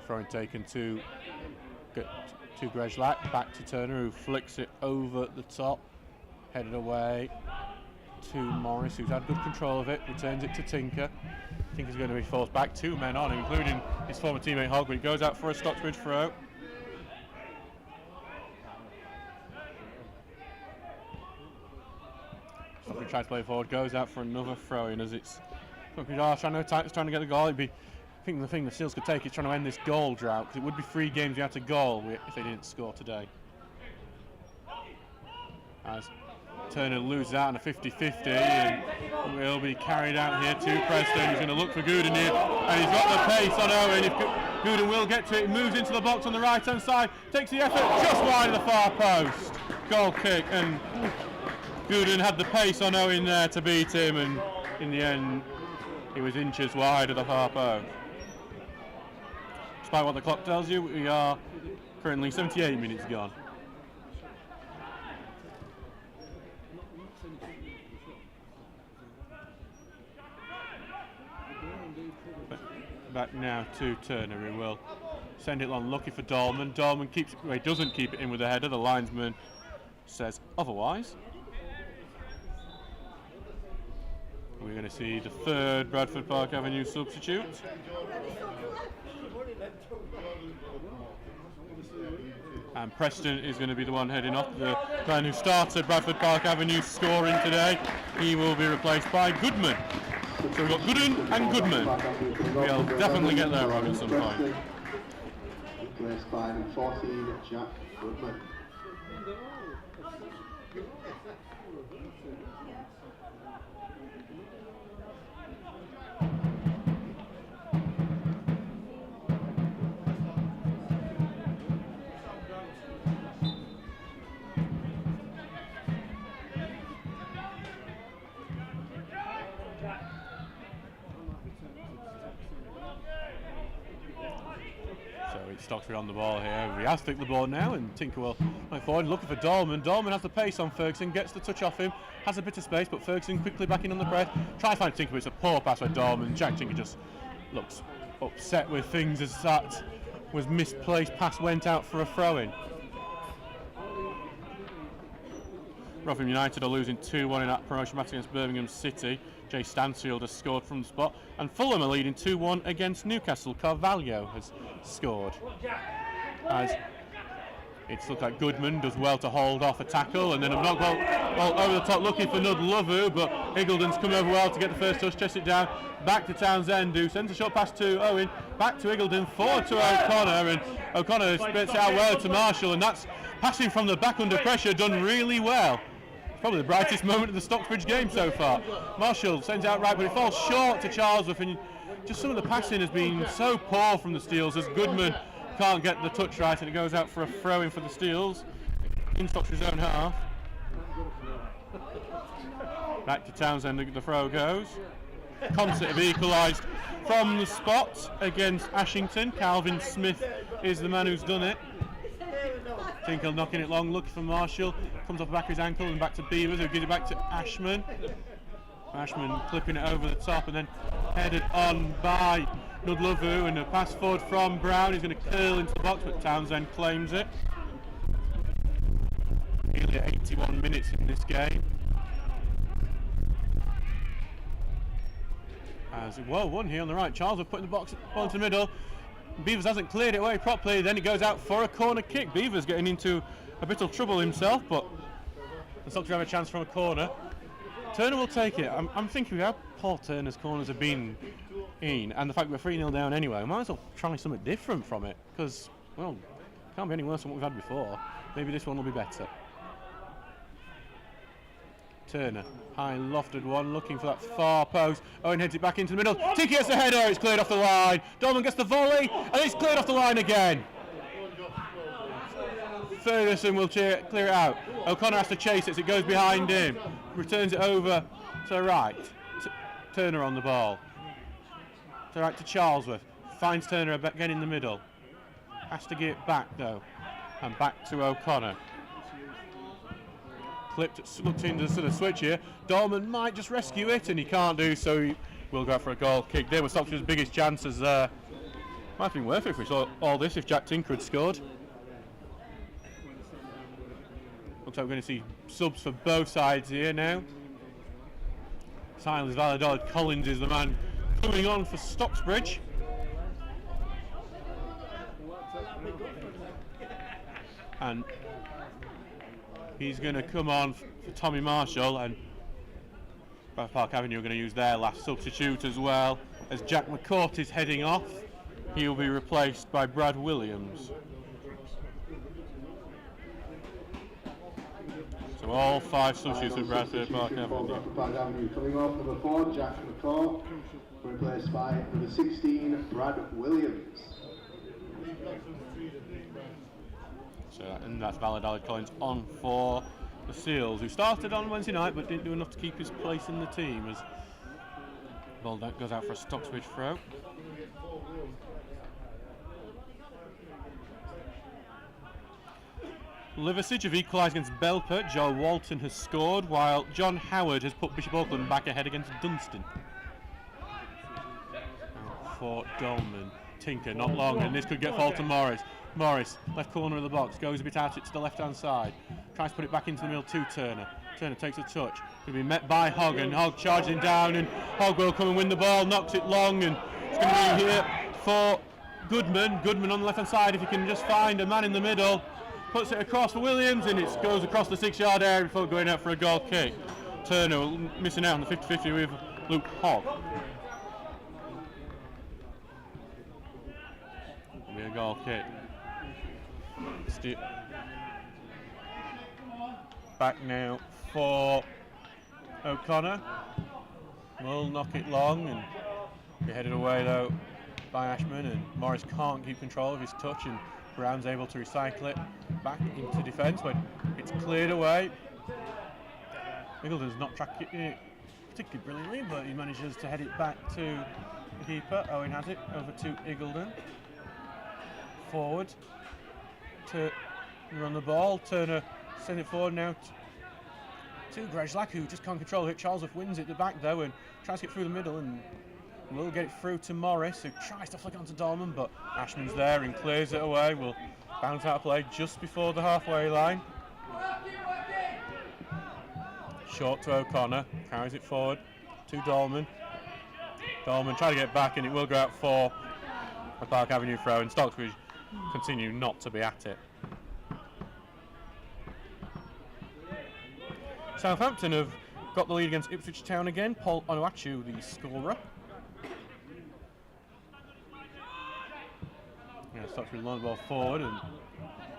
Throwing taken to Grayslake, back to Turner, who flicks it over the top, headed away to Morris, who's had good control of it, returns it to Tinker. Tinker's going to be forced back, 2 men on, including his former teammate Hogg, but he goes out for a Stocksbridge throw. Stocksbridge tries to play forward, goes out for another throw in as it's Stocksbridge trying to get the goal. It'd be, I think the thing the Steels could take is trying to end this goal drought, because it would be 3 games you had to goal if they didn't score today. As Turner loses out on a 50-50 and will be carried out here to Preston. He's going to look for Gooden here, and he's got the pace on Owen. If Gooden will get to it, moves into the box on the right-hand side, takes the effort just wide of the far post. Goal kick, and Gooden had the pace on Owen there to beat him, and in the end, he was inches wide of the far post. Despite what the clock tells you, we are currently 78 minutes gone. Back now to Turner, who will send it long, looking for Dolman. Dolman keeps, well, he doesn't keep it in with the header. The linesman says otherwise. We're going to see the third Bradford Park Avenue substitute. And Preston is going to be the one heading off. The man who started Bradford Park Avenue scoring today, he will be replaced by Goodman. So we've got Gooden and Goodman. We'll definitely get there wrong at some point. Replaced by number 14, Jack Goodman. Stocksbridge on the ball here. He has to take the ball now, and Tinker will going forward, looking for Dolman. Dolman has the pace on Ferguson, gets the touch off him, has a bit of space, but Ferguson quickly back in on the press. Try to find Tinker, but it's a poor pass by Dolman. Jack Tinker just looks upset with things as that was misplaced. Pass went out for a throw-in. Rotherham United are losing 2-1 in that promotion match against Birmingham City. Jay Stansfield has scored from the spot, and Fulham are leading 2-1 against Newcastle. Carvalho has scored. As it's looked like Goodman does well to hold off a tackle, and then a knock ball over the top looking for Nud Lovu, but Iggulden's come over well to get the first touch, chest it down, back to Townsend, who sends a short pass to Owen, back to Iggulden, forward to O'Connor, and O'Connor spits it out well to Marshall, and that's passing from the back under pressure, done really well. Probably the brightest moment of the Stocksbridge game so far. Marshall sends out right, but it falls short to Charlesworth, and just some of the passing has been so poor from the Steels as Goodman can't get the touch right, and it goes out for a throw-in for the Steels in Stocksbridge's own half. Back to Townsend, the throw goes. Concert have equalised from the spot against Ashington. Calvin Smith is the man who's done it. Tinkle knocking it long, looking for Marshall, comes off the back of his ankle and back to Beavers, who gives it back to Ashman. Ashman clipping it over the top and then headed on by Nudlovu, and a pass forward from Brown. He's going to curl into the box, but Townsend claims it. Nearly 81 minutes in this game. As well, one here on the right. Charles will put in the box, ball into the middle. Beavers hasn't cleared it away properly, then it goes out for a corner kick. Beavers getting into a bit of trouble himself, but the Stockers have a chance from a corner. Turner will take it. I'm thinking how Paul Turner's corners have been in, and the fact we're 3-0 down anyway, we might as well try something different from it, because, well, it can't be any worse than what we've had before. Maybe this one will be better. Turner, high lofted one, looking for that far post. Owen heads it back into the middle. Tiki gets the header, it's cleared off the line. Dolman gets the volley, and it's cleared off the line again. Ferguson will clear it out. O'Connor has to chase it as it goes behind him. Returns it over to the right. Turner on the ball. To the right to Charlesworth. Finds Turner again in the middle. Has to get it back though. And back to O'Connor. Looked into the sort of switch here. Dolman might just rescue it, and he can't do so. He will go for a goal kick. There were Stocksbridge's biggest chances there. Might have been worth it if we saw all this if Jack Tinker had scored. Looks like we're going to see subs for both sides here now. Silas Valladolid Collins is the man coming on for Stocksbridge. And he's going to come on for Tommy Marshall, and Bradford Park Avenue are going to use their last substitute as well. As Jack McCourt is heading off, he will be replaced by Brad Williams. So all 5 substitutes at Bradford Park Avenue. Bradford Park Avenue coming off, number 4, Jack McCall, replaced by number 16, Brad Williams. So, and that's Valid Collins on for the Seals, who started on Wednesday night but didn't do enough to keep his place in the team as ball goes out for a Stocksbridge throw. Liversidge have equalised against Belper. Joe Walton has scored, while John Howard has put Bishop Auckland back ahead against Dunstan. Out for Dolman. Tinker, not long, and this could get fall to Morris. Morris, left corner of the box, goes a bit out it to the left-hand side. Tries to put it back into the middle to Turner. Turner takes a touch. Going to be met by Hogg, and Hogg charging down, and Hogg will come and win the ball, knocks it long, and it's going to be here for Goodman. Goodman on the left-hand side, if he can just find a man in the middle. Puts it across for Williams, and it goes across the 6-yard area before going out for a goal kick. Turner missing out on the 50-50 with Luke Hogg. It'll be a goal kick. Back now for O'Connor. Will knock it long and be headed away though by Ashman, and Morris can't keep control of his touch, and Brown's able to recycle it back into defence when it's cleared away. Iggulden's not tracking it particularly brilliantly, but he manages to head it back to the keeper. Owen has it over to Iggulden. Forward to run the ball. Turner sends it forward now to Grejlak, who just can't control it. Charlesworth wins it at the back though and tries to get through the middle, and will get it through to Morris, who tries to flick onto Dolman, but Ashman's there and clears it away. Will bounce out of play just before the halfway line. Short to O'Connor, carries it forward to Dolman. Dolman trying to get back, and it will go out for a Park Avenue throw, and Stocksbridge continue not to be at it. Southampton have got the lead against Ipswich Town again. Paul Onuachu, the scorer. Yeah, Stocksbridge launch the ball forward, and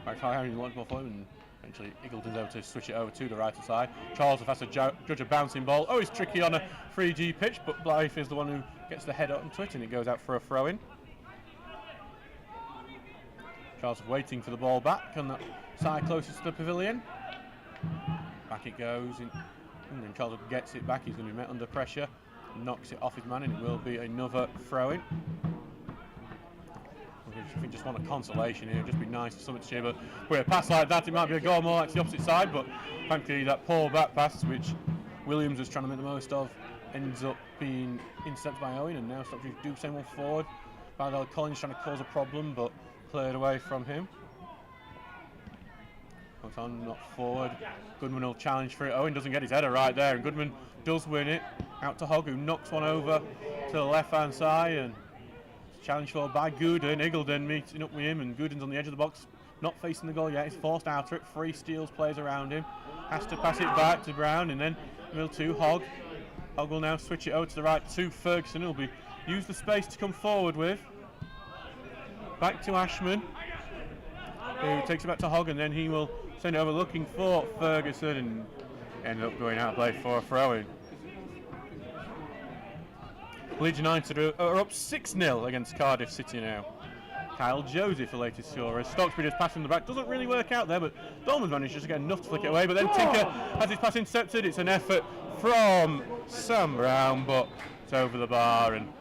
Park Avenue launch the ball forward, and eventually Iggulden's able to switch it over to the right side. Charles has to judge a bouncing ball. Oh, it's tricky on a 3G pitch, but Blythe is the one who gets the head onto it, and it goes out for a throw-in. Charles waiting for the ball back on that side closest to the pavilion. Back it goes, and then Charles gets it back. He's going to be met under pressure, knocks it off his man, and it will be another throw-in. I think just want a consolation here. It'd just be nice for something to cheer, but with a pass like that, it might be a goal more like the opposite side. But thankfully, that poor back pass, which Williams was trying to make the most of, ends up being intercepted by Owen, and now Stocksbridge do send one forward. Valid Collins trying to cause a problem, but cleared away from him. Comes on, not forward. Goodman will challenge for it. Owen doesn't get his header right there, and Goodman does win it. Out to Hogg, who knocks one over to the left-hand side, and challenge for by Gooden. Iggulden meeting up with him, and Gooden's on the edge of the box, not facing the goal yet. He's forced out of it. 3 steals players around him. Has to pass it back to Brown, and then middle to Hogg. Hogg will now switch it over to the right to Ferguson. He'll be use the space to come forward with. Back to Ashman, who takes it back to Hogg, and then he will send it over looking for Ferguson, and end up going out of play for a throw-in. Leeds United are up 6-0 against Cardiff City now. Kyle Joseph, the latest scorer. Stocksbridge is passing the back. Doesn't really work out there, but Dolman's manages to get enough to flick it away. But then Tinker has his pass intercepted. It's an effort from Sam Brown, but it's over the bar. And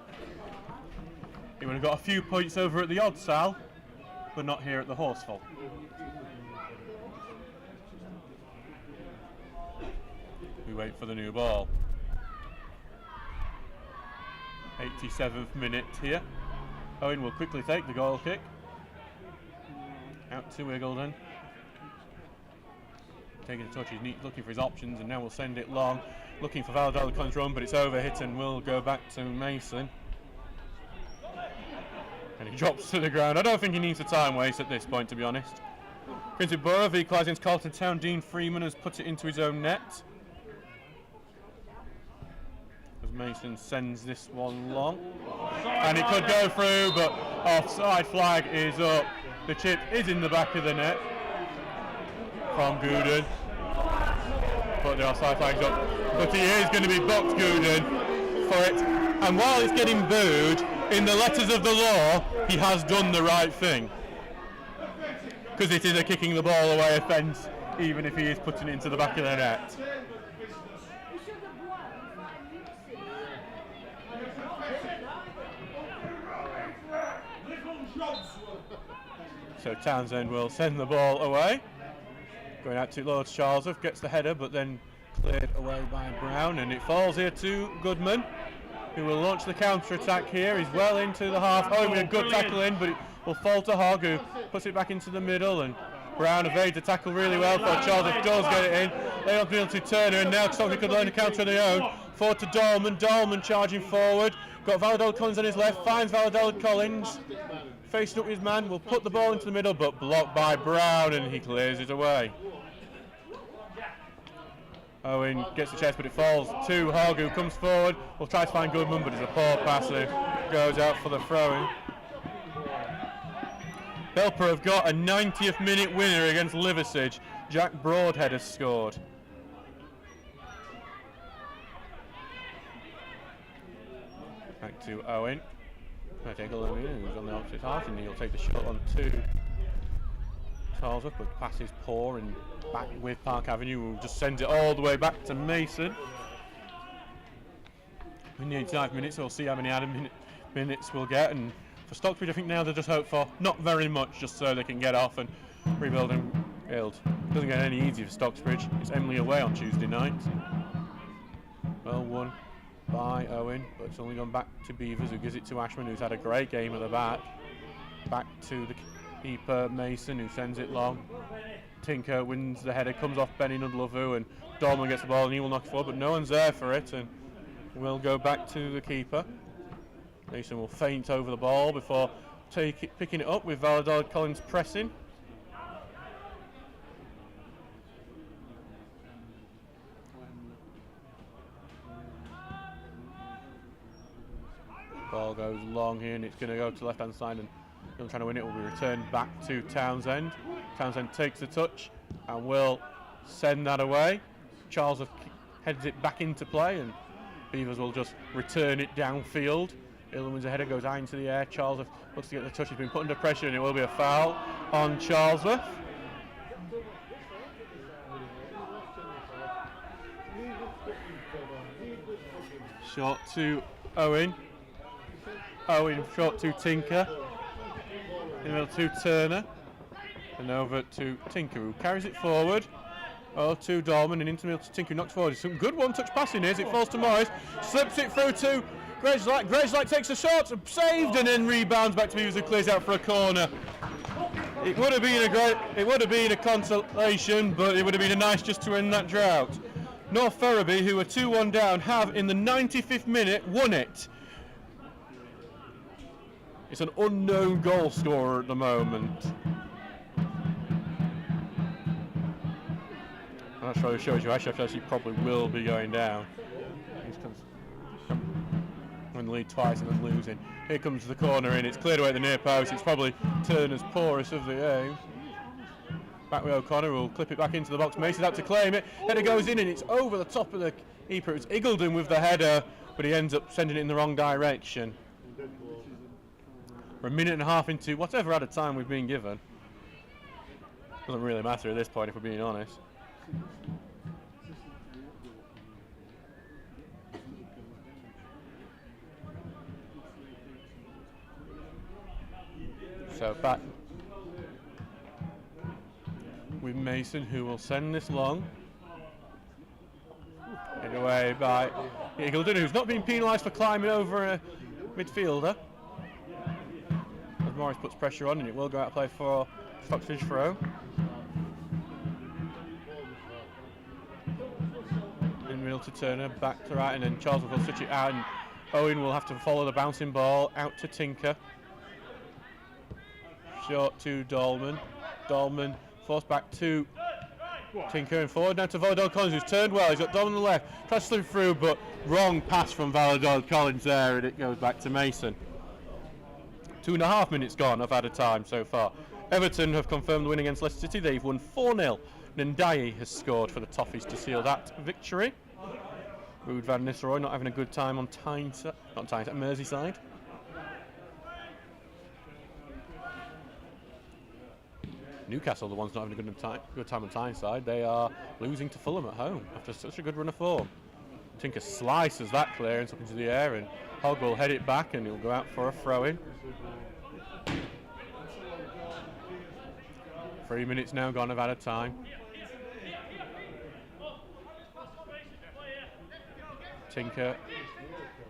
he would have got a few points over at the Odd Sal, but not here at the Horsefall. We wait for the new ball. 87th minute here. Owen will quickly take the goal kick. Out to Iggulden. Taking a touch, he's neat, looking for his options, and now we'll send it long. Looking for Valid Collins run, but it's overhit and will go back to Mason. And he drops to the ground. I don't think he needs a time waste at this point, to be honest. Quincy Borough equalised against Carlton Town. Dean Freeman has put it into his own net. Mason sends this one long, and it could go through, but offside flag is up. The chip is in the back of the net from Gooden. put the offside flags up, but he is going to be box Gooden for it. And while it's getting booed, in the letters of the law, he has done the right thing. Because it is a kicking the ball away offence, even if he is putting it into the back of the net. So Townsend will send the ball away. Going out to Lord Charlesworth, gets the header, but then cleared away by Brown, and it falls here to Goodman, who will launch the counter-attack here. He's well into the half. Oh, with a good tackle in, but it will fall to Hogg, who puts it back into the middle, and Brown evades the tackle really well for Charlesworth, does get it in. They don't feel to Turner, and now Stockbridge could learn to counter on their own. Forward to Dolman, Dolman charging forward. Got Valladolid Collins on his left, finds Valladolid Collins. Facing up his man, will put the ball into the middle, but blocked by Brown, and he clears it away. Owen gets the chest, but it falls to Hogg, who comes forward. Will try to find Goodman, but it's a poor pass who goes out for the throw-in. Belper have got a 90th minute winner against Liversedge. Jack Broadhead has scored. Back to Owen. I take a look in, who's on the opposite half, and he'll take the shot on to Charlesworth, but pass is poor, and back with Park Avenue, who just sends it all the way back to Mason. In the 89th minutes, we'll see how many Adam minutes we'll get, and for Stocksbridge, I think now they just hope for not very much, just so they can get off and rebuild and build. It doesn't get any easier for Stocksbridge. It's Emily away on Tuesday night. Well won by Owen, but it's only gone back to Beavers, who gives it to Ashman, who's had a great game at the back. Back to the keeper, Mason, who sends it long. Tinker wins the header, comes off Benny Nudlovu, and Dolman gets the ball and he will knock it forward, but no one's there for it, and will go back to the keeper. Mason will feint over the ball before picking it up with Valladolid Collins pressing. Ball goes long here, and it's going to go to the left-hand side, and Young trying to win it will be returned back to Townsend. Townsend takes the touch and will send that away. Charles heads it back into play, and Beavers will just return it downfield. Illen wins a header, goes high into the air. Charlesworth looks to get the touch. He's been put under pressure, and it will be a foul on Charlesworth. Short to Owen. Owen short to Tinker. In the middle to Turner. And over to Tinker, who carries it forward. Oh, to Dolman, and into the middle to Tinker, who knocks forward. Some good one-touch passing here as it falls to Morris. Slips it through to Gregelight. Gregelight takes a shot, saved, and then rebounds back to Beavers, who clears out for a corner. It would have been a consolation, but it would have been nice just to end that drought. North Ferriby, who are 2-1 down, have in the 95th minute won it. It's an unknown goal scorer at the moment. I'm not sure it shows you. Actually probably will be going down. In the lead twice and then losing. Here comes the corner in. It's cleared away at the near post. It's probably Turner's poorest of the game. Back with O'Connor, who will clip it back into the box. Mason's out to claim it. Header goes in, and it's over the top of the keeper. It's Iggledon with the header, but he ends up sending it in the wrong direction. We're a minute and a half into whatever added time we've been given. Doesn't really matter at this point, if we're being honest. So back with Mason, who will send this long. Hit away by Iggledon, who's not been penalised for climbing over a midfielder. As Morris puts pressure on, and it will go out of play for Stocksbridge throw. In the middle to Turner, back to right, and then Charles will switch it out, and Owen will have to follow the bouncing ball out to Tinker. Short to Dolman. Dolman forced back to Tinker, and forward now to Valladolid Collins, who's turned well. He's got Dolman on the left, tries to slip through, but wrong pass from Valladolid Collins there, and it goes back to Mason. 2.5 minutes gone of added time so far. Everton have confirmed the win against Leicester City. They've won 4-0 Ndiaye has scored for the Toffees to seal that victory. Ruud van Nistelrooy not having a good time on Merseyside. Newcastle, the ones not having a good time on Tyneside. They are losing to Fulham at home after such a good run of form. Tinker slices that clearance up into the air, and Hogg will head it back and he'll go out for a throw-in. 3 minutes now gone of added time. Tinker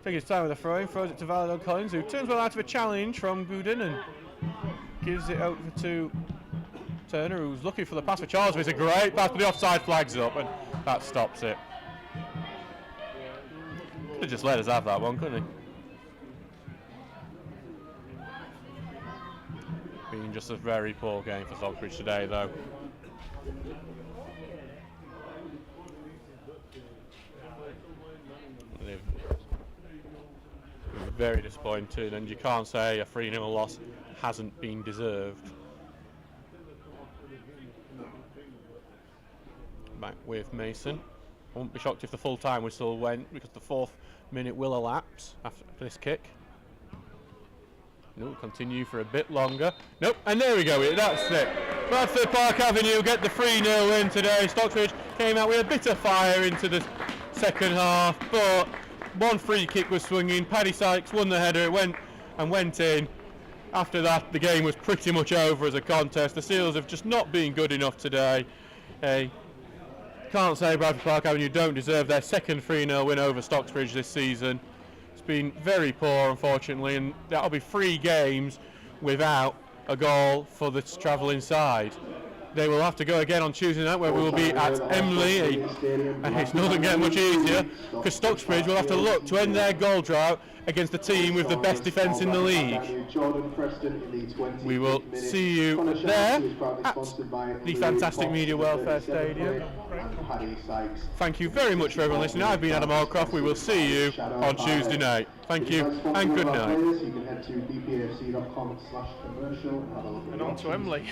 taking his time with the throw-in, throws it to Validon Collins, who turns well out of a challenge from Boudin and gives it over to Turner, who's looking for the pass for Charles. It's a great pass, but the offside flag's up and that stops it. Could have just let us have that one, couldn't he? Been just a very poor game for Stocksbridge today, though. Very disappointed, and you can't say a 3-0 loss hasn't been deserved. Back with Mason. I wouldn't be shocked if the full time whistle went, because the 4th minute will elapse after this kick. No, continue for a bit longer. Nope, and there we go. That's it. Bradford Park Avenue get the 3-0 win today. Stocksbridge came out with a bit of fire into the second half, but one free kick was swinging. Paddy Sykes won the header. It went in. After that, the game was pretty much over as a contest. The Seals have just not been good enough today. Can't say Bradford Park Avenue don't deserve their second 3-0 win over Stocksbridge this season. It's been very poor, unfortunately, and that'll be 3 games without a goal for the travelling side. They will have to go again on Tuesday night, where we will be at Emley, and it doesn't get much easier because Stocksbridge will have to look to end their goal drought against the team with the best defence in the league. We will see you there at the fantastic Media Welfare Stadium. Thank you very much for everyone listening. I've been Adam Allcroft. We will see you on Tuesday night. Thank you and good night. And on to Emley.